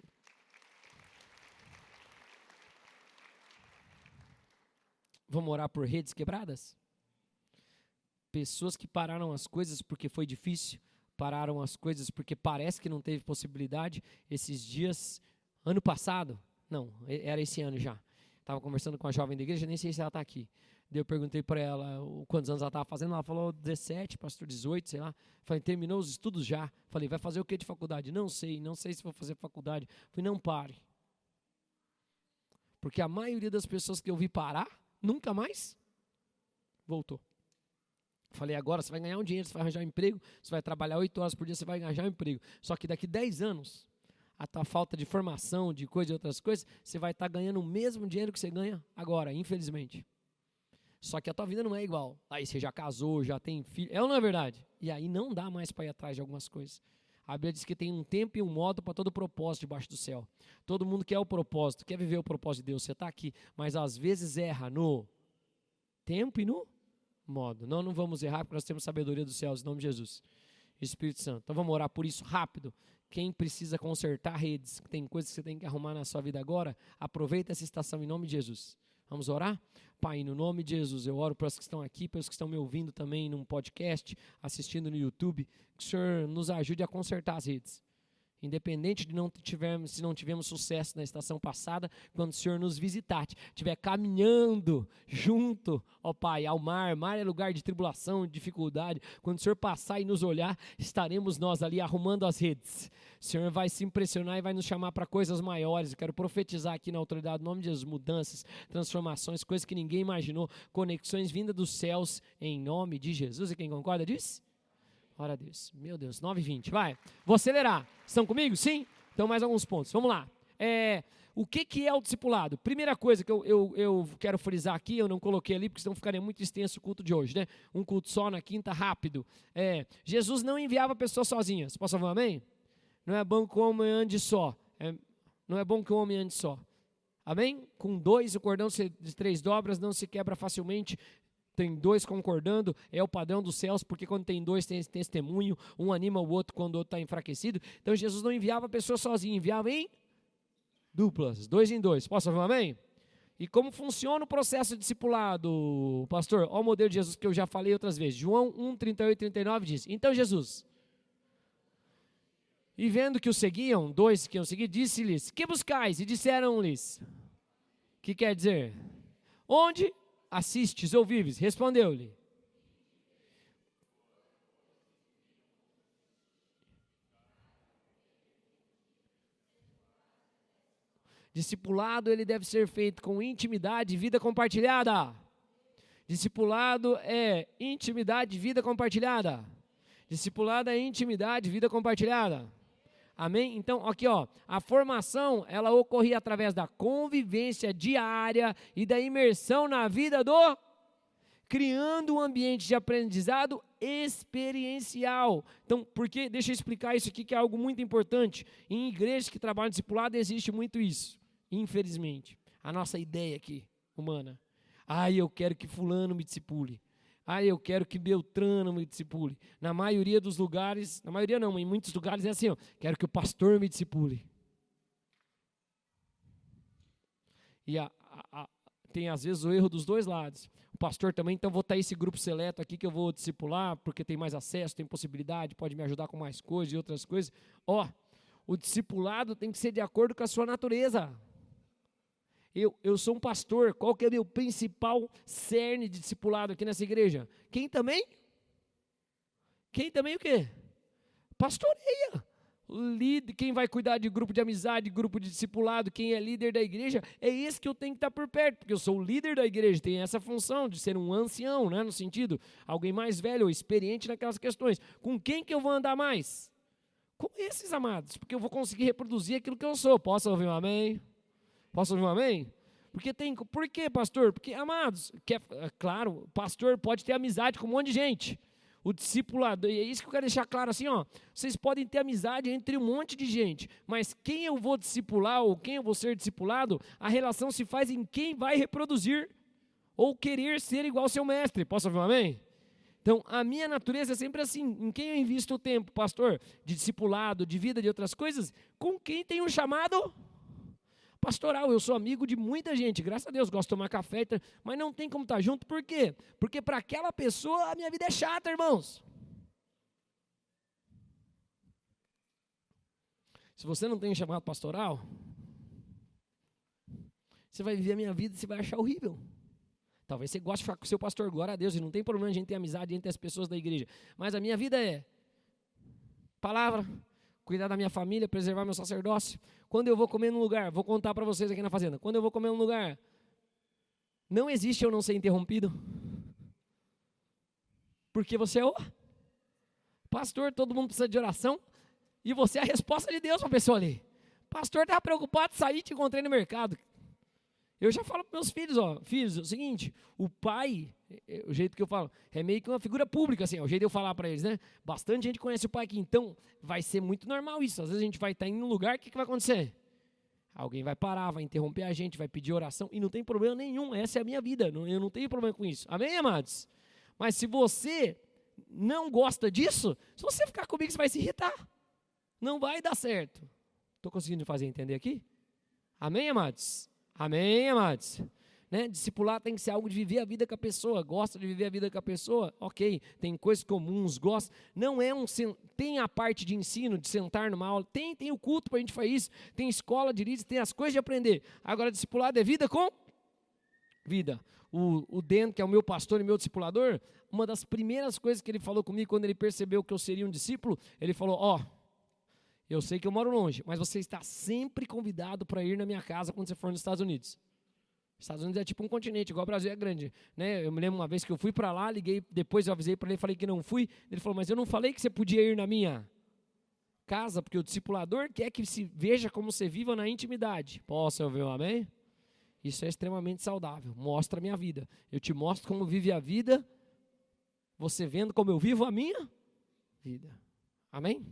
S1: Vamos orar por redes quebradas? Pessoas que pararam as coisas porque foi difícil, pararam as coisas porque parece que não teve possibilidade. Esses dias, ano passado, não, era esse ano já. Estava conversando com a jovem da igreja, nem sei se ela está aqui. Daí eu perguntei para ela quantos anos ela estava fazendo. Ela falou 17, pastor, 18, sei lá. Falei, terminou os estudos já. Falei, vai fazer o que de faculdade? Não sei se vou fazer faculdade. Falei, não pare. Porque a maioria das pessoas que eu vi parar, nunca mais voltou. Falei, agora você vai ganhar um dinheiro, você vai arranjar um emprego, você vai trabalhar 8 horas por dia, você vai arranjar um emprego. Só que daqui 10 anos, a tua falta de formação, de coisa e outras coisas, você vai estar ganhando o mesmo dinheiro que você ganha agora, infelizmente. Só que a tua vida não é igual. Aí você já casou, já tem filho, é ou não é verdade? E aí não dá mais para ir atrás de algumas coisas. A Bíblia diz que tem um tempo e um modo para todo propósito debaixo do céu. Todo mundo quer o propósito, quer viver o propósito de Deus, você está aqui, mas às vezes erra no tempo e no modo. Não vamos errar porque nós temos sabedoria dos céus, em nome de Jesus. Espírito Santo. Então vamos orar por isso rápido. Quem precisa consertar redes, tem coisas que você tem que arrumar na sua vida agora, aproveita essa estação em nome de Jesus. Vamos orar? Pai, no nome de Jesus, eu oro para os que estão aqui, para os que estão me ouvindo também num podcast, assistindo no YouTube, que o Senhor nos ajude a consertar as redes. Independente de se não tivermos sucesso na estação passada, quando o Senhor nos visitar, estiver caminhando junto, ó Pai, ao mar é lugar de tribulação, de dificuldade, quando o Senhor passar e nos olhar, estaremos nós ali arrumando as redes. O Senhor vai se impressionar e vai nos chamar para coisas maiores. Eu quero profetizar aqui na autoridade, no nome de Jesus, mudanças, transformações, coisas que ninguém imaginou, conexões vindas dos céus, em nome de Jesus. E quem concorda disso? Glória a Deus. Meu Deus, 9h20. Vai. Vou acelerar. Estão comigo? Sim? Então, mais alguns pontos. Vamos lá. O que é o discipulado? Primeira coisa que eu quero frisar aqui, eu não coloquei ali, porque senão ficaria muito extenso o culto de hoje, né? Um culto só na quinta, rápido. Jesus não enviava pessoas sozinhas. Posso falar um amém? Não é bom que o homem ande só. Não é bom que o homem ande só. Amém? Com 2, o cordão de 3 dobras não se quebra facilmente. Tem 2 concordando, é o padrão dos céus, porque quando tem 2 tem esse testemunho, um anima o outro quando o outro está enfraquecido. Então Jesus não enviava pessoas sozinhas, enviava em duplas, 2 em 2. Posso ouvir um amém? E como funciona o processo de discipulado, pastor? Olha o modelo de Jesus que eu já falei outras vezes. João 1, 38 e 39 diz, então Jesus, e vendo que o seguiam, 2 que iam seguir, disse-lhes, que buscais? E disseram-lhes, que quer dizer? Onde assistes ou vives? Respondeu-lhe. Discipulado, ele deve ser feito com intimidade e vida compartilhada. Discipulado é intimidade e vida compartilhada. Discipulado é intimidade e vida compartilhada. Amém? Então, aqui ó, a formação, ela ocorria através da convivência diária e da imersão na vida criando um ambiente de aprendizado experiencial. Então, porque, deixa eu explicar isso aqui que é algo muito importante. Em igrejas que trabalham discipulado existe muito isso, infelizmente. A nossa ideia aqui, humana. Eu quero que fulano me discipule. Eu quero que Beltrano me discipule. Na maioria dos lugares, na maioria não, em muitos lugares é assim, quero que o pastor me discipule. E tem às vezes o erro dos dois lados. O pastor também, então vou estar esse grupo seleto aqui que eu vou discipular, porque tem mais acesso, tem possibilidade, pode me ajudar com mais coisas e outras coisas. O discipulado tem que ser de acordo com a sua natureza. eu sou um pastor, qual que é o meu principal cerne de discipulado aqui nessa igreja? Quem também o quê? Pastoreia. Quem vai cuidar de grupo de amizade, grupo de discipulado, quem é líder da igreja, é esse que eu tenho que estar por perto, porque eu sou o líder da igreja, tenho essa função de ser um ancião, né, no sentido, alguém mais velho ou experiente naquelas questões. Com quem que eu vou andar mais? Com esses, amados, porque eu vou conseguir reproduzir aquilo que eu sou. Posso ouvir um amém? Posso ouvir um amém? Por quê, pastor? Porque, amados, claro, pastor pode ter amizade com um monte de gente. O discipulador, e é isso que eu quero deixar claro assim, ó, vocês podem ter amizade entre um monte de gente, mas quem eu vou discipular ou quem eu vou ser discipulado, a relação se faz em quem vai reproduzir ou querer ser igual ao seu mestre. Posso ouvir um amém? Então, a minha natureza é sempre assim, em quem eu invisto o tempo, pastor, de discipulado, de vida, de outras coisas, com quem tem um chamado pastoral. Eu sou amigo de muita gente, graças a Deus, gosto de tomar café, mas não tem como estar junto, por quê? Porque para aquela pessoa a minha vida é chata, irmãos. Se você não tem um chamado pastoral, você vai viver a minha vida e você vai achar horrível. Talvez você goste de ficar com o seu pastor, glória a Deus, e não tem problema a gente ter amizade entre as pessoas da igreja, mas a minha vida é palavra, cuidar da minha família, preservar meu sacerdócio. Quando eu vou comer num lugar, vou contar para vocês aqui na fazenda, quando eu vou comer num lugar, não existe eu não ser interrompido, porque você é o pastor, todo mundo precisa de oração, e você é a resposta de Deus para a pessoa ali. Pastor estava preocupado, saí, te encontrei no mercado. Eu já falo para meus filhos, ó, filhos, é o seguinte, o pai, o jeito que eu falo, é meio que uma figura pública, assim, é o jeito de eu falar para eles, né? Bastante gente conhece o pai aqui, então vai ser muito normal isso. Às vezes a gente vai estar em um lugar, o que vai acontecer? Alguém vai parar, vai interromper a gente, vai pedir oração, e não tem problema nenhum, essa é a minha vida, eu não tenho problema com isso. Amém, amados? Mas se você não gosta disso, se você ficar comigo, você vai se irritar. Não vai dar certo. Estou conseguindo fazer entender aqui? Amém, amados? Amém, amados? Né? Discipular tem que ser algo de viver a vida com a pessoa. Gosta de viver a vida com a pessoa? Ok, tem coisas comuns, gosta. Não é tem a parte de ensino, de sentar numa aula. Tem o culto para a gente fazer isso. Tem escola de líderes, tem as coisas de aprender. Agora, discipulado é vida com vida. O Dan, que é o meu pastor e meu discipulador, uma das primeiras coisas que ele falou comigo quando ele percebeu que eu seria um discípulo, ele falou, ó, eu sei que eu moro longe, mas você está sempre convidado para ir na minha casa quando você for nos Estados Unidos. Estados Unidos é tipo um continente, igual o Brasil é grande, né? Eu me lembro uma vez que eu fui para lá, liguei, depois eu avisei para ele, falei que não fui. Ele falou, mas eu não falei que você podia ir na minha casa, porque o discipulador quer que se veja como você viva na intimidade. Posso ouvir um amém? Isso é extremamente saudável, mostra a minha vida. Eu te mostro como vive a vida, você vendo como eu vivo a minha vida. Amém?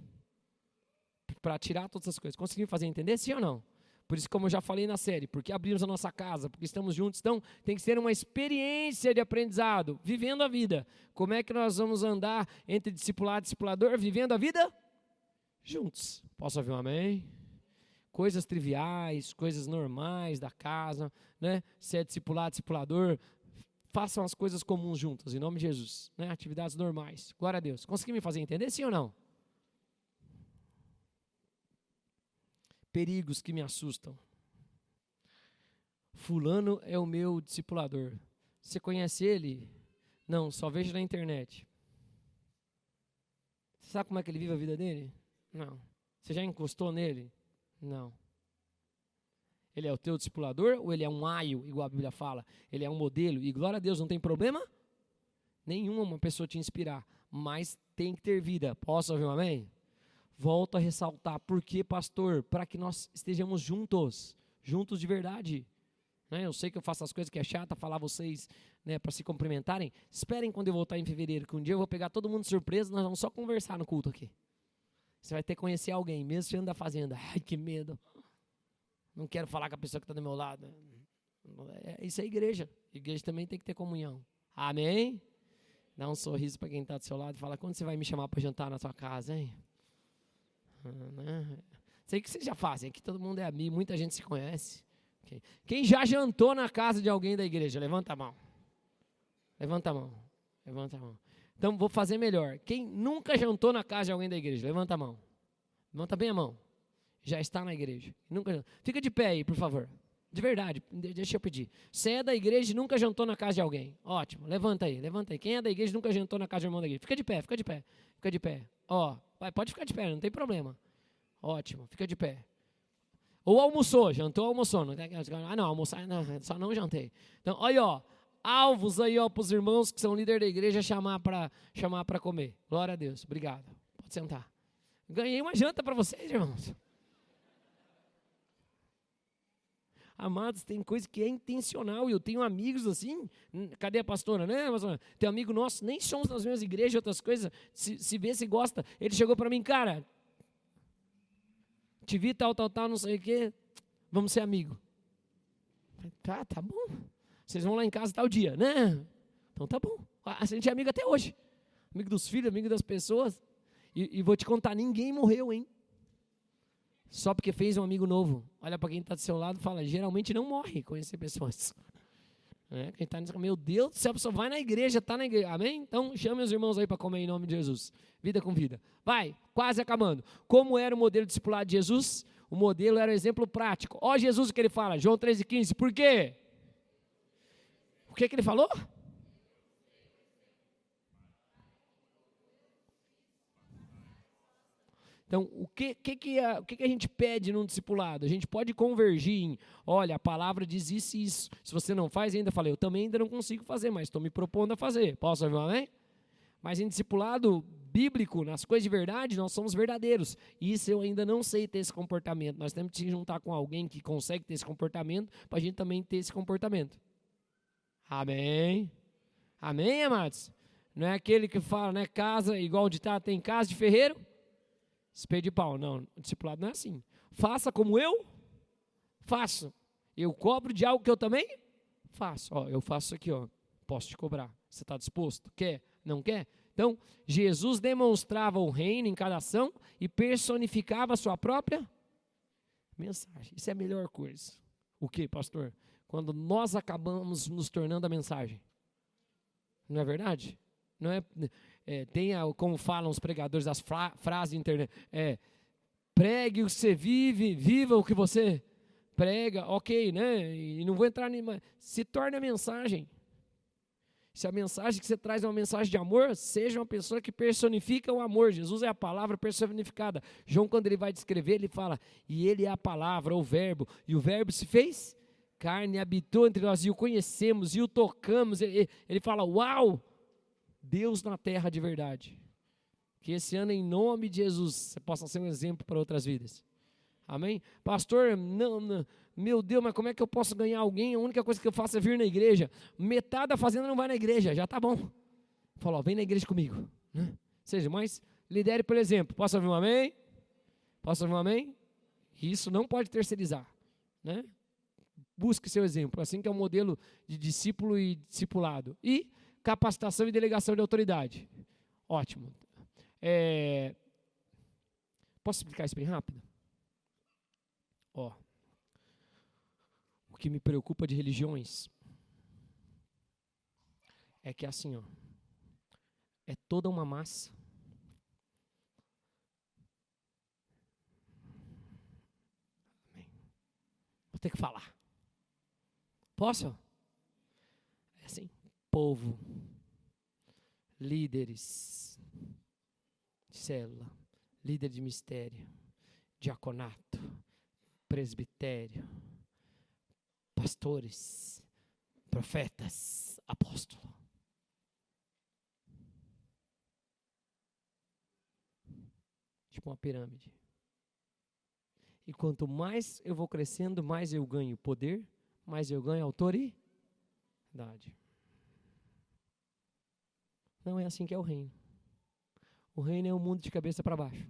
S1: Para tirar todas essas coisas. Conseguiu fazer entender, sim ou não? Por isso, como eu já falei na série, porque abrimos a nossa casa, porque estamos juntos, então tem que ser uma experiência de aprendizado, vivendo a vida. Como é que nós vamos andar entre discipulado e discipulador, vivendo a vida juntos? Posso ouvir um amém? Coisas triviais, coisas normais da casa, né? Se é discipulado, discipulador, façam as coisas comuns juntas, em nome de Jesus, né? Atividades normais. Glória a Deus. Conseguiu me fazer entender, sim ou não? Perigos que me assustam. Fulano é o meu discipulador. Você conhece ele? Não, só vejo na internet. Você sabe como é que ele vive a vida dele? Não. Você já encostou nele? Não. Ele é o teu discipulador ou ele é um aio, igual a Bíblia fala? Ele é um modelo e glória a Deus, não tem problema nenhum uma pessoa te inspirar, mas tem que ter vida. Posso ouvir um amém? Volto a ressaltar, por que, pastor? Para que nós estejamos juntos de verdade. Né? Eu sei que eu faço as coisas que é chata, falar vocês, né, para se cumprimentarem. Esperem quando eu voltar em fevereiro, que um dia eu vou pegar todo mundo de surpresa, nós vamos só conversar no culto aqui. Você vai ter que conhecer alguém, mesmo sendo da fazenda. Ai, que medo. Não quero falar com a pessoa que está do meu lado. Isso é igreja. Igreja também tem que ter comunhão. Amém? Dá um sorriso para quem está do seu lado e fala, quando você vai me chamar para jantar na sua casa, hein? Sei que vocês já fazem, aqui todo mundo é amigo, muita gente se conhece. Okay. Quem já jantou na casa de alguém da igreja? Levanta a mão. Levanta a mão. Levanta a mão. Então vou fazer melhor. Quem nunca jantou na casa de alguém da igreja? Levanta a mão. Levanta bem a mão. Já está na igreja. Nunca. Fica de pé aí, por favor. De verdade, deixa eu pedir. Você é da igreja e nunca jantou na casa de alguém. Ótimo, levanta aí. Quem é da igreja e nunca jantou na casa do irmão da igreja? Fica de pé. Fica de pé. Ó, pode ficar de pé, não tem problema. Ótimo, fica de pé. Ou almoçou, almoçou. Não, almoçar, não, só não jantei. Então, olha, ó, alvos aí, ó, para os irmãos que são líder da igreja chamar para comer. Glória a Deus, obrigado. Pode sentar. Ganhei uma janta para vocês, irmãos. Amados, tem coisa que é intencional, e eu tenho amigos assim, cadê a pastora, né? Tem um amigo nosso, nem somos nas mesmas igrejas, outras coisas, se vê, se gosta, ele chegou para mim, cara, te vi tal, não sei o quê, vamos ser amigo. Tá bom, vocês vão lá em casa tal dia, né? Então tá bom, a gente é amigo até hoje, amigo dos filhos, amigo das pessoas, e vou te contar, ninguém morreu, hein? Só porque fez um amigo novo. Olha para quem está do seu lado e fala, geralmente não morre conhecer pessoas. Quem está nisso, meu Deus do céu, a pessoa vai na igreja, está na igreja. Amém? Então chame os irmãos aí para comer em nome de Jesus. Vida com vida. Vai, quase acabando. Como era o modelo discipulado de Jesus? O modelo era um exemplo prático. Ó Jesus o que ele fala, João 13,15. Por quê? O que ele falou? Então, o que a gente pede num discipulado? A gente pode convergir em, olha, a palavra diz isso e isso. Se você não faz, ainda falei, eu também ainda não consigo fazer, mas estou me propondo a fazer. Posso ouvir um amém? Mas em discipulado bíblico, nas coisas de verdade, nós somos verdadeiros. E isso eu ainda não sei ter esse comportamento. Nós temos que se juntar com alguém que consegue ter esse comportamento, para a gente também ter esse comportamento. Amém? Amém, amados? Não é aquele que fala, né, casa, igual de tá, tem casa de ferreiro? Espelho de pau, não, o discipulado não é assim. Faça como eu faço. Eu cobro de algo que eu também faço. Ó, eu faço isso aqui, ó, posso te cobrar. Você está disposto? Quer? Não quer? Então, Jesus demonstrava o reino em cada ação e personificava a sua própria mensagem. Isso é a melhor coisa. O que, pastor? Quando nós acabamos nos tornando a mensagem. Não é verdade? Não é... tem, como falam os pregadores, as frases de internet, pregue o que você vive, viva o que você prega, ok, né? E não vou entrar em... Se torne a mensagem. Se a mensagem que você traz é uma mensagem de amor, seja uma pessoa que personifica o amor. Jesus é a palavra personificada. João, quando ele vai descrever, ele fala, e ele é a palavra, o verbo, e o verbo se fez carne, habitou entre nós, e o conhecemos, e o tocamos. Ele fala, uau! Deus na terra de verdade. Que esse ano, em nome de Jesus, você possa ser um exemplo para outras vidas. Amém? Pastor, não, meu Deus, mas como é que eu posso ganhar alguém? A única coisa que eu faço é vir na igreja. Metade da fazenda não vai na igreja, já tá bom. Fala, vem na igreja comigo. Né? Seja, mas lidere pelo exemplo. Posso ouvir um amém? Posso ouvir um amém? Isso não pode terceirizar. Né? Busque seu exemplo. Assim que é o modelo de discípulo e discipulado. E capacitação e delegação de autoridade. Ótimo. Posso explicar isso bem rápido? Ó, o que me preocupa de religiões é que assim, ó, é toda uma massa. Vou ter que falar. Posso? É assim. Povo, líderes de célula, líder de mistério, diaconato, presbitério, pastores, profetas, apóstolo. Tipo uma pirâmide. E quanto mais eu vou crescendo, mais eu ganho poder, mais eu ganho autoridade. Não é assim que é o reino. O reino é um mundo de cabeça para baixo.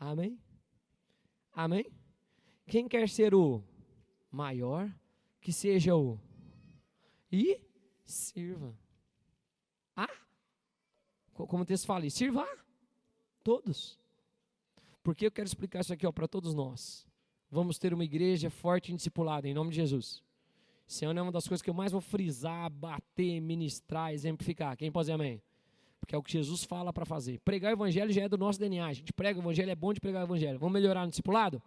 S1: Amém? Amém? Quem quer ser o maior, que seja o... E sirva. Como o texto fala, e sirva a todos. Porque eu quero explicar isso aqui para todos nós. Vamos ter uma igreja forte e discipulada, em nome de Jesus. Esse ano é uma das coisas que eu mais vou frisar, bater, ministrar, exemplificar. Quem pode dizer amém? Porque é o que Jesus fala para fazer. Pregar o evangelho já é do nosso DNA. A gente prega o evangelho, é bom de pregar o evangelho. Vamos melhorar no discipulado?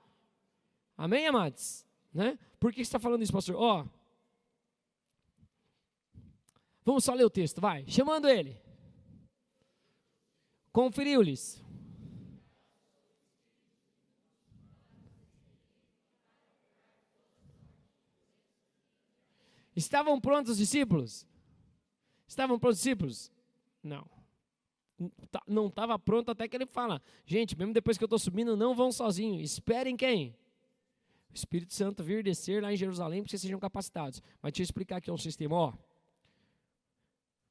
S1: Amém, amados? Né? Por que você está falando isso, pastor? Ó, vamos só ler o texto, vai. Chamando ele. Conferiu-lhes. Estavam prontos os discípulos? Estavam prontos os discípulos? Não. Não estava pronto até que ele fala. Gente, mesmo depois que eu estou subindo, não vão sozinhos. Esperem quem? O Espírito Santo vir descer lá em Jerusalém para que vocês sejam capacitados. Mas deixa eu explicar aqui um sistema. Ó,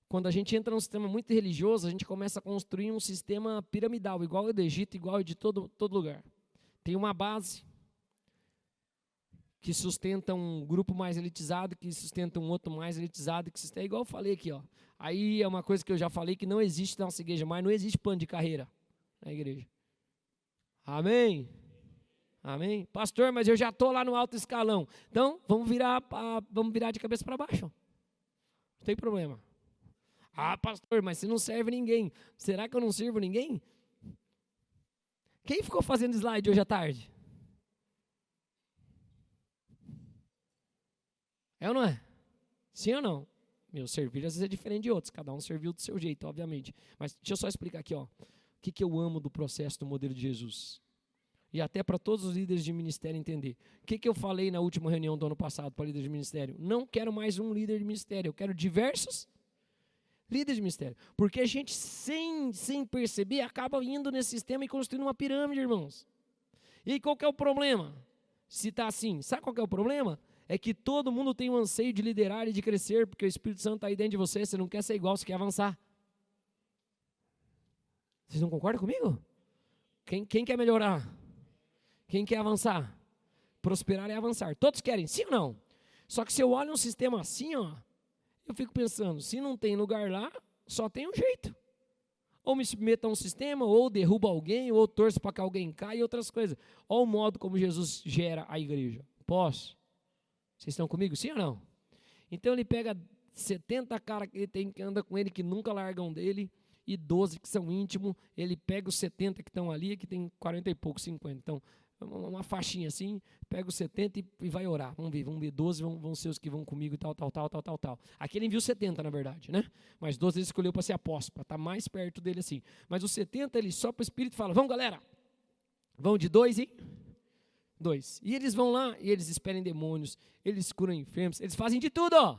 S1: quando a gente entra num sistema muito religioso, a gente começa a construir um sistema piramidal, igual o do Egito, igual o de todo lugar. Tem uma base que sustenta um grupo mais elitizado, que sustenta um outro mais elitizado, que sustenta, igual eu falei aqui, ó. Aí é uma coisa que eu já falei que não existe na nossa igreja, mas não existe plano de carreira na igreja. Amém? Amém? Pastor, mas eu já estou lá no alto escalão. Então, vamos virar de cabeça para baixo. Não tem problema. Ah, pastor, mas você não serve ninguém. Será que eu não sirvo ninguém? Quem ficou fazendo slide hoje à tarde? É ou não é? Sim ou não? Meu servir às vezes é diferente de outros. Cada um serviu do seu jeito, obviamente. Mas deixa eu só explicar aqui, ó. O que eu amo do processo do modelo de Jesus. E até para todos os líderes de ministério entender. O que eu falei na última reunião do ano passado para líderes de ministério? Não quero mais um líder de ministério. Eu quero diversos líderes de ministério. Porque a gente, sem perceber, acaba indo nesse sistema e construindo uma pirâmide, irmãos. E aí, qual que é o problema? Se está assim, sabe qual que é o problema? É que todo mundo tem um anseio de liderar e de crescer, porque o Espírito Santo está aí dentro de você, você não quer ser igual, você quer avançar. Vocês não concordam comigo? Quem quer melhorar? Quem quer avançar? Prosperar é avançar. Todos querem, sim ou não? Só que se eu olho um sistema assim, ó, eu fico pensando, se não tem lugar lá, só tem um jeito. Ou me submeto a um sistema, ou derrubo alguém, ou torço para que alguém caia e outras coisas. Olha o modo como Jesus gera a igreja. Posso? Vocês estão comigo, sim ou não? Então ele pega 70 caras que ele tem que anda com ele, que nunca largam dele, e 12 que são íntimos. Ele pega os 70 que estão ali, que tem 40 e poucos, 50. Então, uma faixinha assim, pega os 70 e vai orar. Vamos ver 12 vão ser os que vão comigo e tal. Aqui ele enviou 70, na verdade, né? Mas 12 ele escolheu para ser apóstolo, para estar mais perto dele assim. Mas os 70 ele só para o Espírito fala, vamos galera, vão de 2 em 2. E eles vão lá e eles esperem demônios, eles curam enfermos, eles fazem de tudo, ó.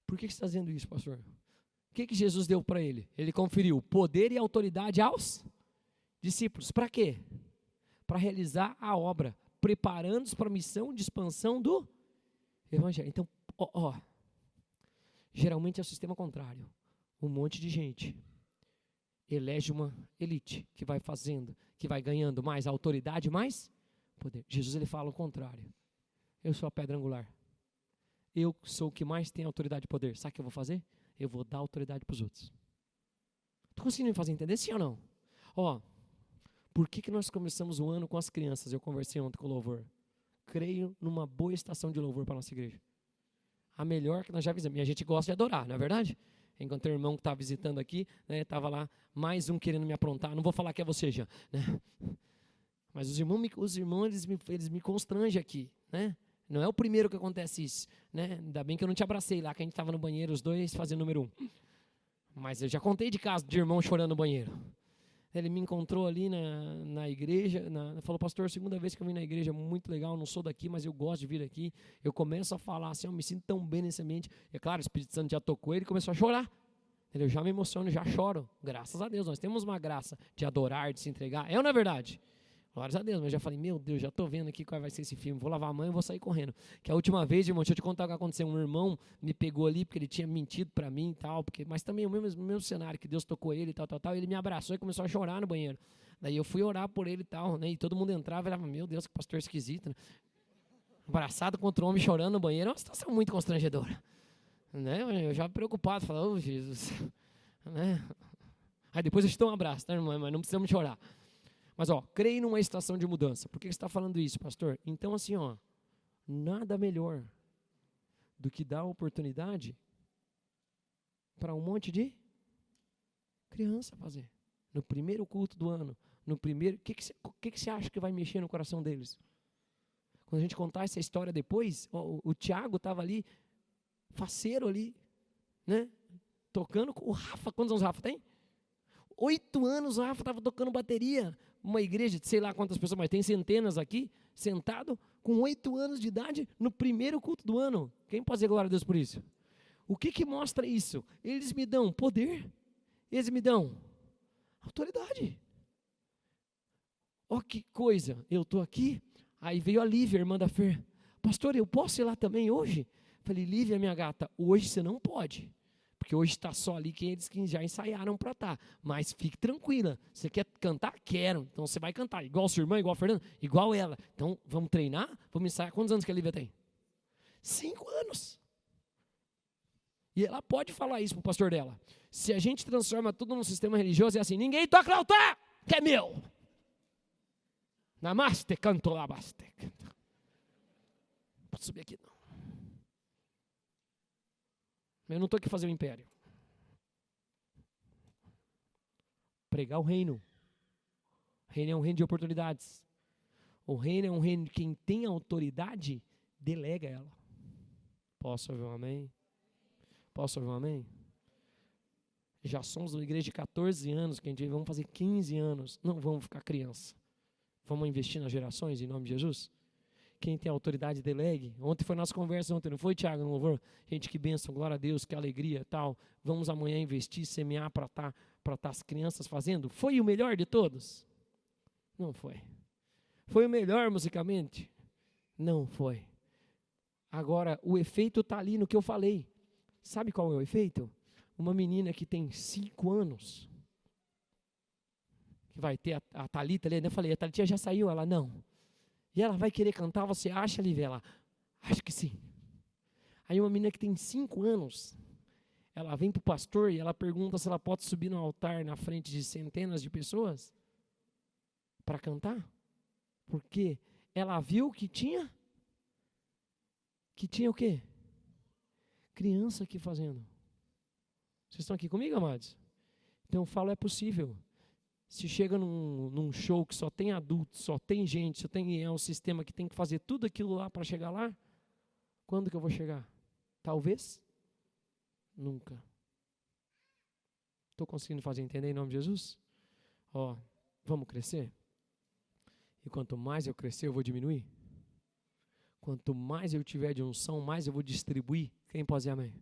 S1: Por que você está dizendo isso, pastor? O que Jesus deu para ele? Ele conferiu poder e autoridade aos discípulos. Para quê? Para realizar a obra, preparando-os para a missão de expansão do evangelho. Então, geralmente é o sistema contrário. Um monte de gente elege uma elite que vai fazendo, que vai ganhando mais autoridade, mais poder. Jesus ele fala o contrário. Eu sou a pedra angular. Eu sou o que mais tem autoridade e poder. Sabe o que eu vou fazer? Eu vou dar autoridade para os outros. Estou conseguindo me fazer entender, sim ou não? Por que nós começamos o ano com as crianças? Eu conversei ontem com o louvor. Creio numa boa estação de louvor para a nossa igreja. A melhor que nós já fizemos. E a gente gosta de adorar, não é verdade? Enquanto o irmão que estava visitando aqui, estava lá, mais um querendo me aprontar. Não vou falar que é você já, né? Mas os irmãos eles me constrangem aqui, né? Não é o primeiro que acontece isso, né? Ainda bem que eu não te abracei lá, que a gente estava no banheiro, os dois fazendo número 1. Mas eu já contei de caso de irmão chorando no banheiro. Ele me encontrou ali na igreja, falou, pastor, segunda vez que eu vim na igreja, muito legal, não sou daqui, mas eu gosto de vir aqui. Eu começo a falar assim, eu me sinto tão bem nesse ambiente. É claro, o Espírito Santo já tocou ele, começou a chorar. Eu já me emociono, já choro. Graças a Deus, nós temos uma graça de adorar, de se entregar. É ou não é verdade? Glórias a Deus, mas eu já falei, meu Deus, já estou vendo aqui qual vai ser esse filme, vou lavar a mão e vou sair correndo. Que a última vez, irmão, deixa eu te contar o que aconteceu, um irmão me pegou ali, porque ele tinha mentido para mim e tal, mas também o mesmo cenário, que Deus tocou ele e tal, ele me abraçou e começou a chorar no banheiro. Daí eu fui orar por ele e tal, né, e todo mundo entrava e falava, meu Deus, que pastor esquisito, né? Abraçado contra o homem chorando no banheiro, é uma situação muito constrangedora. Né? Eu já preocupado, falando, Jesus, né? Aí depois eu te dou um abraço, tá, irmão, mas não precisamos chorar. Mas, creio numa estação de mudança. Por que você está falando isso, pastor? Então, assim, nada melhor do que dar oportunidade para um monte de criança fazer. No primeiro culto do ano, no primeiro, o que você acha que vai mexer no coração deles? Quando a gente contar essa história depois, o Tiago estava ali, faceiro ali, né? Tocando, o Rafa, quantos anos o Rafa tem? 8 anos o Rafa estava tocando bateria, uma igreja de sei lá quantas pessoas, mas tem centenas aqui, sentado, com 8 anos de idade, no primeiro culto do ano. Quem pode dizer glória a Deus por isso? O que mostra isso? Eles me dão poder, eles me dão autoridade. Ó que coisa, eu estou aqui, aí veio a Lívia, irmã da Fer. Pastor, eu posso ir lá também hoje? Falei, Lívia, minha gata, hoje você não pode. Porque hoje está só ali aqueles que já ensaiaram para estar. Mas fique tranquila. Você quer cantar? Quero. Então você vai cantar. Igual a sua irmã, igual a Fernanda, igual ela. Então vamos treinar? Vamos ensaiar. Quantos anos que a Lívia tem? 5 anos. E ela pode falar isso para o pastor dela. Se a gente transforma tudo num sistema religioso, é assim, ninguém toca no altar, que é meu. Namaste, canto labaste. Não pode subir aqui não. Eu não estou aqui fazer o império. Pregar o reino. O reino é um reino de oportunidades. O reino é um reino de quem tem autoridade, delega ela. Posso ouvir um amém? Posso ouvir um amém? Já somos uma igreja de 14 anos, que a gente vamos fazer 15 anos. Não vamos ficar criança. Vamos investir nas gerações, em nome de Jesus? Quem tem autoridade, delegue. Ontem foi nossa conversa, não foi, Tiago, no louvor? Gente, que bênção, glória a Deus, que alegria, tal. Vamos amanhã investir, semear para tá as crianças fazendo. Foi o melhor de todos? Não foi. Foi o melhor musicalmente? Não foi. Agora, o efeito está ali no que eu falei. Sabe qual é o efeito? Uma menina que tem 5 anos, que vai ter a Thalita ali, né? Eu falei, a Thalita já saiu? Ela, não. E ela vai querer cantar, você acha, Lívia? Ela, acho que sim. Aí uma menina que tem 5 anos, ela vem para o pastor e ela pergunta se ela pode subir no altar na frente de centenas de pessoas para cantar. Porque ela viu que tinha o quê? Criança aqui fazendo. Vocês estão aqui comigo, amados? Então eu falo, é possível. Se chega num show que só tem adultos, só tem gente, é um sistema que tem que fazer tudo aquilo lá para chegar lá, quando que eu vou chegar? Talvez? Nunca. Estou conseguindo fazer entender em nome de Jesus? Ó, vamos crescer? E quanto mais eu crescer, eu vou diminuir? Quanto mais eu tiver de unção, mais eu vou distribuir. Quem pode dizer amém?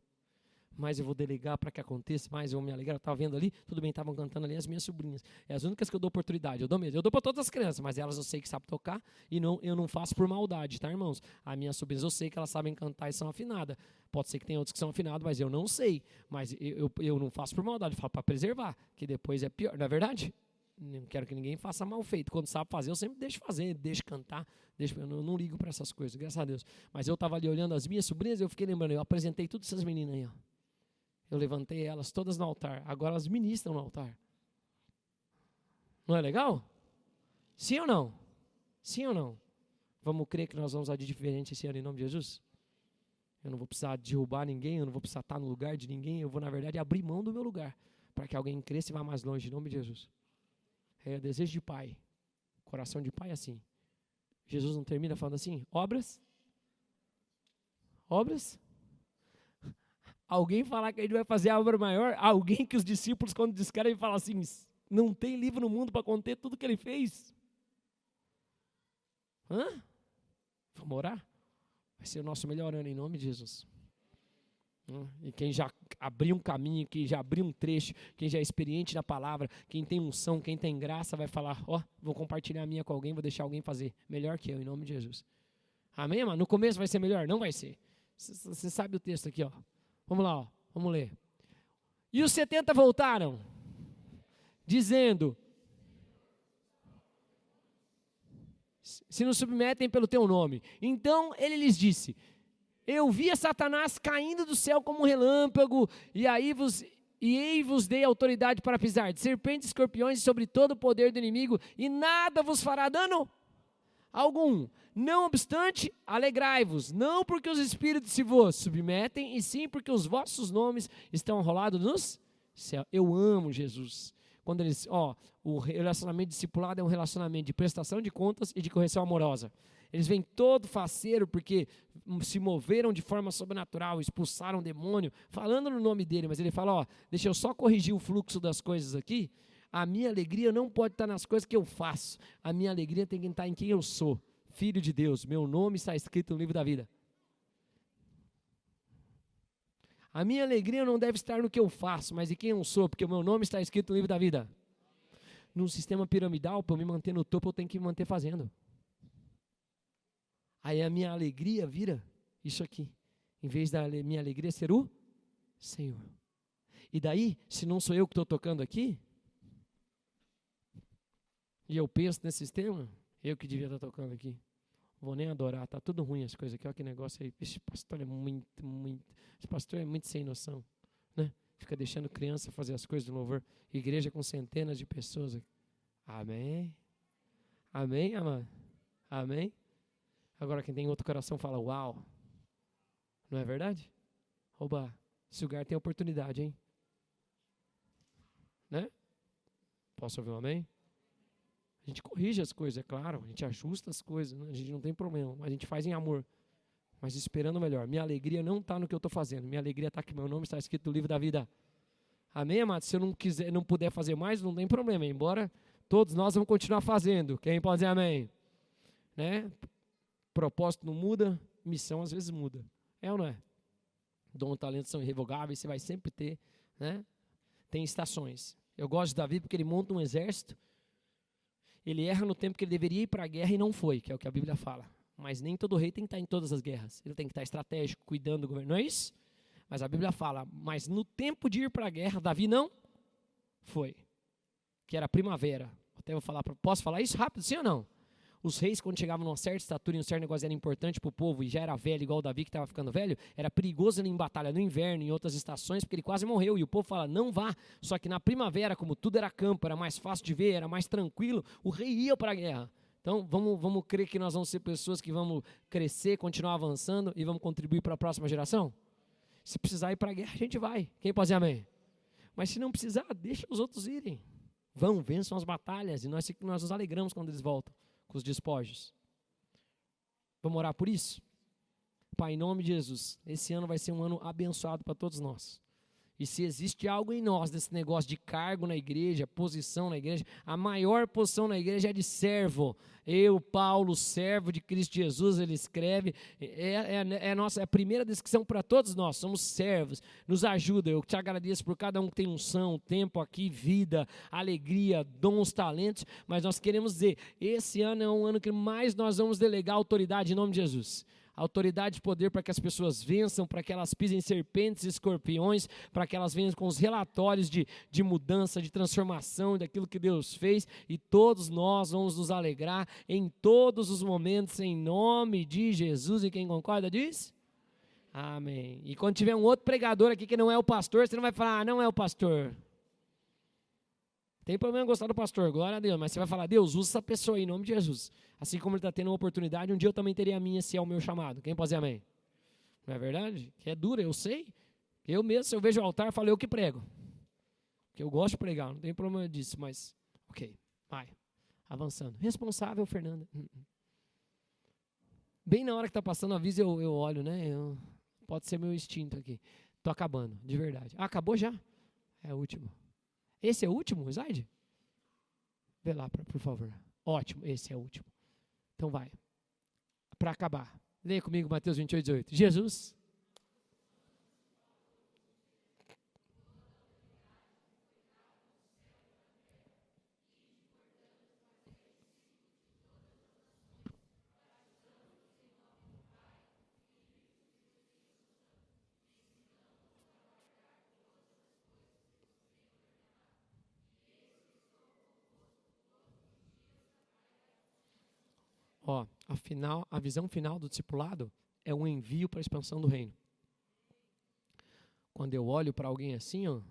S1: Mais eu vou delegar para que aconteça, mais eu vou me alegrar. Eu estava vendo ali, tudo bem, estavam cantando ali as minhas sobrinhas. É as únicas que eu dou oportunidade, eu dou mesmo. Eu dou para todas as crianças, mas elas eu sei que sabem tocar e eu não faço por maldade, tá, irmãos? As minhas sobrinhas eu sei que elas sabem cantar e são afinadas. Pode ser que tenha outros que são afinados, mas eu não sei. Mas eu não faço por maldade, eu falo para preservar, que depois é pior, não é verdade? Não quero que ninguém faça mal feito. Quando sabe fazer, eu sempre deixo fazer, deixo cantar, eu não ligo para essas coisas, graças a Deus. Mas eu estava ali olhando as minhas sobrinhas, eu fiquei lembrando, eu apresentei todas essas meninas aí, ó. Eu levantei elas todas no altar. Agora elas ministram no altar. Não é legal? Sim ou não? Sim ou não? Vamos crer que nós vamos agir diferente esse ano em nome de Jesus? Eu não vou precisar derrubar ninguém, eu não vou precisar estar no lugar de ninguém, eu vou, na verdade, abrir mão do meu lugar para que alguém cresça e vá mais longe em nome de Jesus. É o desejo de pai. Coração de pai é assim. Jesus não termina falando assim? Obras? Obras? Alguém falar que a gente vai fazer a obra maior, alguém que os discípulos, quando descrevem, falam assim, não tem livro no mundo para conter tudo que ele fez. Vamos orar? Vai ser o nosso melhor ano em nome de Jesus. E quem já abriu um caminho, quem já abriu um trecho, quem já é experiente na palavra, quem tem unção, quem tem graça, vai falar, vou compartilhar a minha com alguém, vou deixar alguém fazer melhor que eu, em nome de Jesus. Amém, mano? No começo vai ser melhor? Não vai ser. Você sabe o texto aqui, ó. Vamos lá, ó, vamos ler. E os 70 voltaram, dizendo, se nos submetem pelo teu nome. Então ele lhes disse, eu via Satanás caindo do céu como um relâmpago, e ei vos dei autoridade para pisar de serpentes e escorpiões sobre todo o poder do inimigo, e nada vos fará dano algum. Não obstante, alegrai-vos, não porque os espíritos se vos submetem, e sim porque os vossos nomes estão rolados nos céus. Eu amo Jesus. quando eles, o relacionamento discipulado é um relacionamento de prestação de contas e de correção amorosa. Eles vêm todo faceiro porque se moveram de forma sobrenatural, expulsaram o demônio, falando no nome dele, mas ele fala, deixa eu só corrigir o fluxo das coisas aqui. A minha alegria não pode estar nas coisas que eu faço, a minha alegria tem que estar em quem eu sou, filho de Deus, meu nome está escrito no livro da vida. A minha alegria não deve estar no que eu faço, mas em quem eu sou, porque o meu nome está escrito no livro da vida. Num sistema piramidal, para eu me manter no topo, eu tenho que me manter fazendo. Aí a minha alegria vira isso aqui, em vez da minha alegria ser o Senhor. E daí, se não sou eu que estou tocando aqui, e eu penso nesse sistema, eu que devia estar tocando aqui. Vou nem adorar, tá tudo ruim as coisas aqui, olha que negócio aí. Esse pastor é esse pastor é muito sem noção, né? Fica deixando criança fazer as coisas do louvor. Igreja com centenas de pessoas aqui. Amém? Amém, amado? Amém? Agora quem tem outro coração fala, uau. Não é verdade? Oba, esse lugar tem oportunidade, hein? Né? Posso ouvir um amém? A gente corrige as coisas, é claro, a gente ajusta as coisas, né? A gente não tem problema, mas a gente faz em amor, mas esperando o melhor. Minha alegria não está no que eu estou fazendo, minha alegria está que meu nome está escrito no livro da vida. Amém, amados? Se eu não puder fazer mais, não tem problema, embora todos nós vamos continuar fazendo. Quem pode dizer amém? Né? Propósito não muda, missão às vezes muda. É ou não é? Dom e talento são irrevogáveis, você vai sempre ter, né? Tem estações. Eu gosto de Davi porque ele monta um exército. Ele erra no tempo que ele deveria ir para a guerra e não foi, que é o que a Bíblia fala. Mas nem todo rei tem que estar em todas as guerras. Ele tem que estar estratégico, cuidando do governo. Não é isso? Mas a Bíblia fala, mas no tempo de ir para a guerra, Davi não foi. Que era primavera. Até vou falar, posso falar isso rápido, sim ou não? Os reis, quando chegavam numa certa estatura e um certo negócio era importante para o povo e já era velho, igual o Davi que estava ficando velho, era perigoso ele ir em batalha no inverno, em outras estações, porque ele quase morreu. E o povo fala, não vá. Só que na primavera, como tudo era campo, era mais fácil de ver, era mais tranquilo, o rei ia para a guerra. Então, vamos crer que nós vamos ser pessoas que vamos crescer, continuar avançando e vamos contribuir para a próxima geração? Se precisar ir para a guerra, a gente vai. Quem pode dizer amém? Mas se não precisar, deixa os outros irem. Vão, vençam as batalhas e nós nos alegramos quando eles voltam com os despojos. Vamos orar por isso? Pai, em nome de Jesus, esse ano vai ser um ano abençoado para todos nós. E se existe algo em nós, desse negócio de cargo na igreja, posição na igreja, a maior posição na igreja é de servo. Eu, Paulo, servo de Cristo Jesus, ele escreve, é a primeira descrição para todos nós, somos servos, nos ajuda. Eu te agradeço por cada um que tem unção, tempo aqui, vida, alegria, dons, talentos, mas nós queremos dizer, esse ano é um ano que mais nós vamos delegar autoridade em nome de Jesus. Autoridade e poder para que as pessoas vençam, para que elas pisem serpentes e escorpiões, para que elas venham com os relatórios de mudança, de transformação, daquilo que Deus fez, e todos nós vamos nos alegrar em todos os momentos, em nome de Jesus. E quem concorda diz? Amém. E quando tiver um outro pregador aqui que não é o pastor, você não vai falar, não é o pastor. Tem problema em gostar do pastor, glória a Deus, mas você vai falar, Deus, usa essa pessoa aí, em nome de Jesus. Assim como ele está tendo uma oportunidade, um dia eu também teria a minha, se é o meu chamado. Quem pode dizer amém? Não é verdade? Que é dura, eu sei. Eu mesmo, se eu vejo o altar, falo eu que prego. Porque eu gosto de pregar, não tem problema disso, mas, ok, vai, avançando. Responsável, Fernanda. Bem na hora que está passando a aviso, eu olho, né? Pode ser meu instinto aqui. Estou acabando, de verdade. Ah, acabou já? É o último. Esse é o último slide? Vê lá, por favor. Ótimo, esse é o último. Então vai. Para acabar. Leia comigo Mateus 28, 18. Jesus. Ó, a visão final do discipulado é um envio para a expansão do reino. Quando eu olho para alguém assim, ó,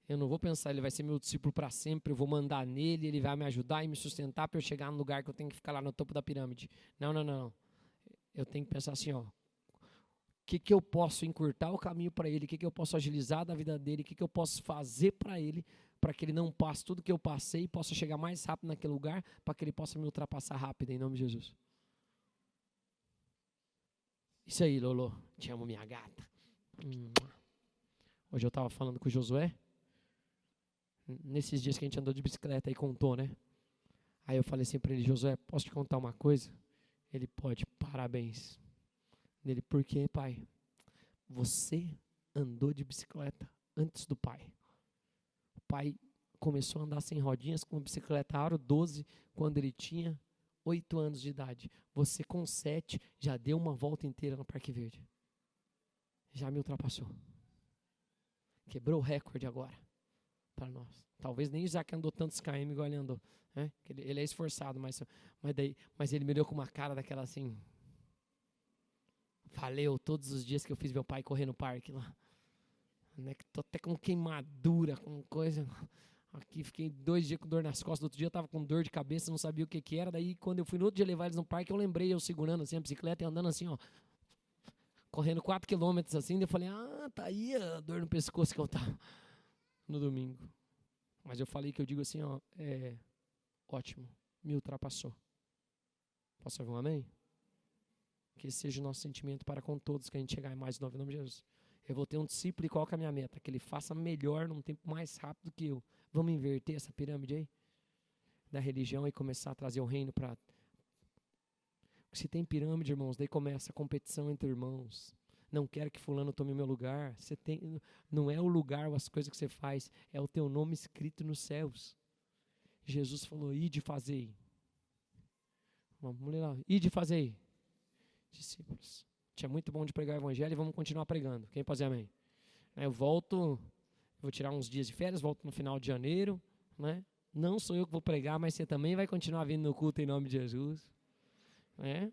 S1: eu não vou pensar, ele vai ser meu discípulo para sempre, eu vou mandar nele, ele vai me ajudar e me sustentar para eu chegar no lugar que eu tenho que ficar lá no topo da pirâmide. Não. Eu tenho que pensar assim, ó, que eu posso encurtar o caminho para ele, o que eu posso agilizar da vida dele, o que eu posso fazer para ele, para que ele não passe tudo que eu passei e possa chegar mais rápido naquele lugar, para que ele possa me ultrapassar rápido, em nome de Jesus. Isso aí, Lolo. Te amo, minha gata. Hoje eu estava falando com o Josué, nesses dias que a gente andou de bicicleta e contou, né? Aí eu falei assim para ele: Josué, posso te contar uma coisa? Ele: pode, parabéns. Ele: por quê, pai? Você andou de bicicleta antes do pai. O pai começou a andar sem rodinhas com uma bicicleta Aro 12 quando ele tinha 8 anos de idade. Você com 7 já deu uma volta inteira no Parque Verde. Já me ultrapassou. Quebrou o recorde agora para nós. Talvez nem o Isaac andou tantos km igual ele andou, né? Ele é esforçado, mas ele me olhou com uma cara daquela assim: valeu todos os dias que eu fiz meu pai correr no parque lá, né? Tô até com queimadura, com coisa aqui, fiquei 2 dias com dor nas costas. Do outro dia eu tava com dor de cabeça, não sabia o que era. Daí quando eu fui no outro dia levar eles no parque, eu lembrei eu segurando assim a bicicleta e andando assim, ó, correndo 4 quilômetros assim. Daí eu falei: tá aí a dor no pescoço que eu tava no domingo. Mas eu falei que eu digo assim, ó, ótimo, me ultrapassou. Posso ouvir um amém? Que esse seja o nosso sentimento para com todos, que a gente chegar em mais 9 em nome de Jesus. Eu vou ter um discípulo e qual que é a minha meta? Que ele faça melhor num tempo mais rápido que eu. Vamos inverter essa pirâmide aí? Da religião e começar a trazer o reino para... Se tem pirâmide, irmãos, daí começa a competição entre irmãos. Não quero que fulano tome o meu lugar. Não é o lugar ou as coisas que você faz, é o teu nome escrito nos céus. Jesus falou: ide fazei. Vamos ler lá. Ide fazei. Discípulos. É muito bom de pregar o evangelho e vamos continuar pregando. Quem pode dizer amém? Eu volto, vou tirar uns dias de férias, volto no final de janeiro, né? Não sou eu que vou pregar, mas você também vai continuar vindo no culto em nome de Jesus.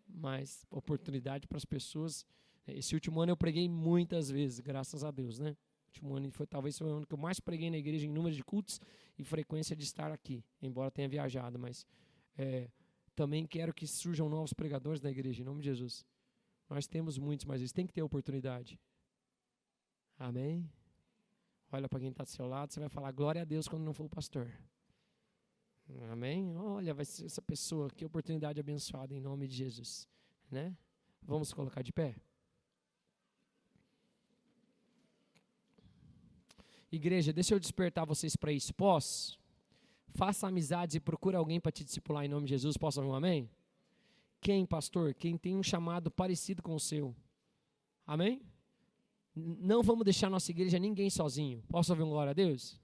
S1: Mas oportunidade para as pessoas. Esse último ano eu preguei muitas vezes, graças a Deus, né? O último ano talvez foi o ano que eu mais preguei na igreja em número de cultos e frequência de estar aqui, embora tenha viajado, mas também quero que surjam novos pregadores na igreja, em nome de Jesus. Nós temos muitos, mas eles têm que ter oportunidade. Amém? Olha para quem está do seu lado, você vai falar glória a Deus quando não for o pastor. Amém? Olha, vai ser essa pessoa, que oportunidade abençoada em nome de Jesus, né? Vamos colocar de pé? Igreja, deixa eu despertar vocês para isso. Posso? Faça amizades e procura alguém para te discipular em nome de Jesus. Posso ouvir um amém? Quem, pastor? Quem tem um chamado parecido com o seu. Amém? Não vamos deixar nossa igreja ninguém sozinho. Posso ouvir um glória a Deus?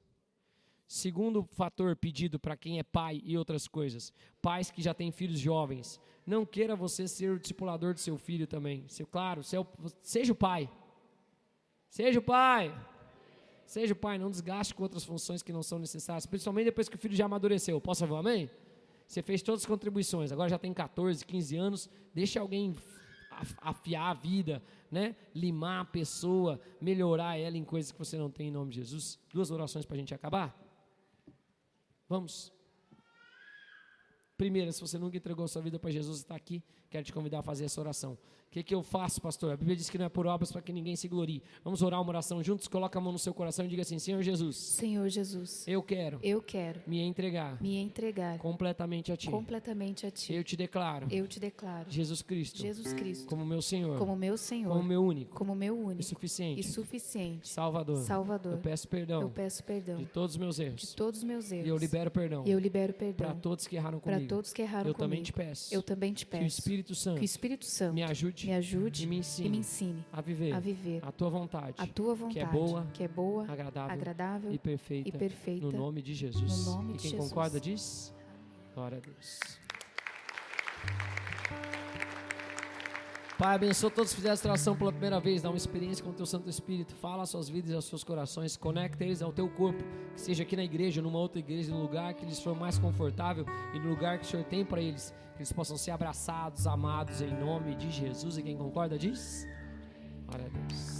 S1: Segundo fator pedido para quem é pai e outras coisas. Pais que já têm filhos jovens. Não queira você ser o discipulador do seu filho também. Claro, seja o pai. Seja o pai. Seja o pai, não desgaste com outras funções que não são necessárias, principalmente depois que o filho já amadureceu. Posso ouvir um amém? Você fez todas as contribuições, agora já tem 14, 15 anos, deixa alguém afiar a vida, né? Limar a pessoa, melhorar ela em coisas que você não tem em nome de Jesus. 2 orações para a gente acabar? Vamos. Primeira, se você nunca entregou sua vida para Jesus e está aqui, quero te convidar a fazer essa oração. O que eu faço, pastor? A Bíblia diz que não é por obras para que ninguém se glorie. Vamos orar uma oração juntos? Coloca a mão no seu coração e diga assim: Senhor Jesus.
S2: Senhor Jesus.
S1: Eu quero me entregar completamente a Ti.
S2: Completamente a Ti.
S1: Eu te declaro. Jesus Cristo. Como meu Senhor. Como meu único. E suficiente. Salvador. Eu peço perdão. De todos os meus erros. E eu libero perdão. Para todos que erraram comigo. Eu também te peço. Que o Espírito Santo me ajude e me ensine a viver a tua vontade, que é boa, agradável e perfeita, no nome de Jesus. E quem concorda diz? Glória a Deus. Pai, abençoa todos que fizeram essa oração pela primeira vez, dá uma experiência com o Teu Santo Espírito, fala às suas vidas e aos seus corações, conecta eles ao Teu corpo, que seja aqui na igreja, numa outra igreja, no lugar que lhes for mais confortável e no lugar que o Senhor tem para eles, que eles possam ser abraçados, amados em nome de Jesus. E quem concorda diz? Glória a Deus.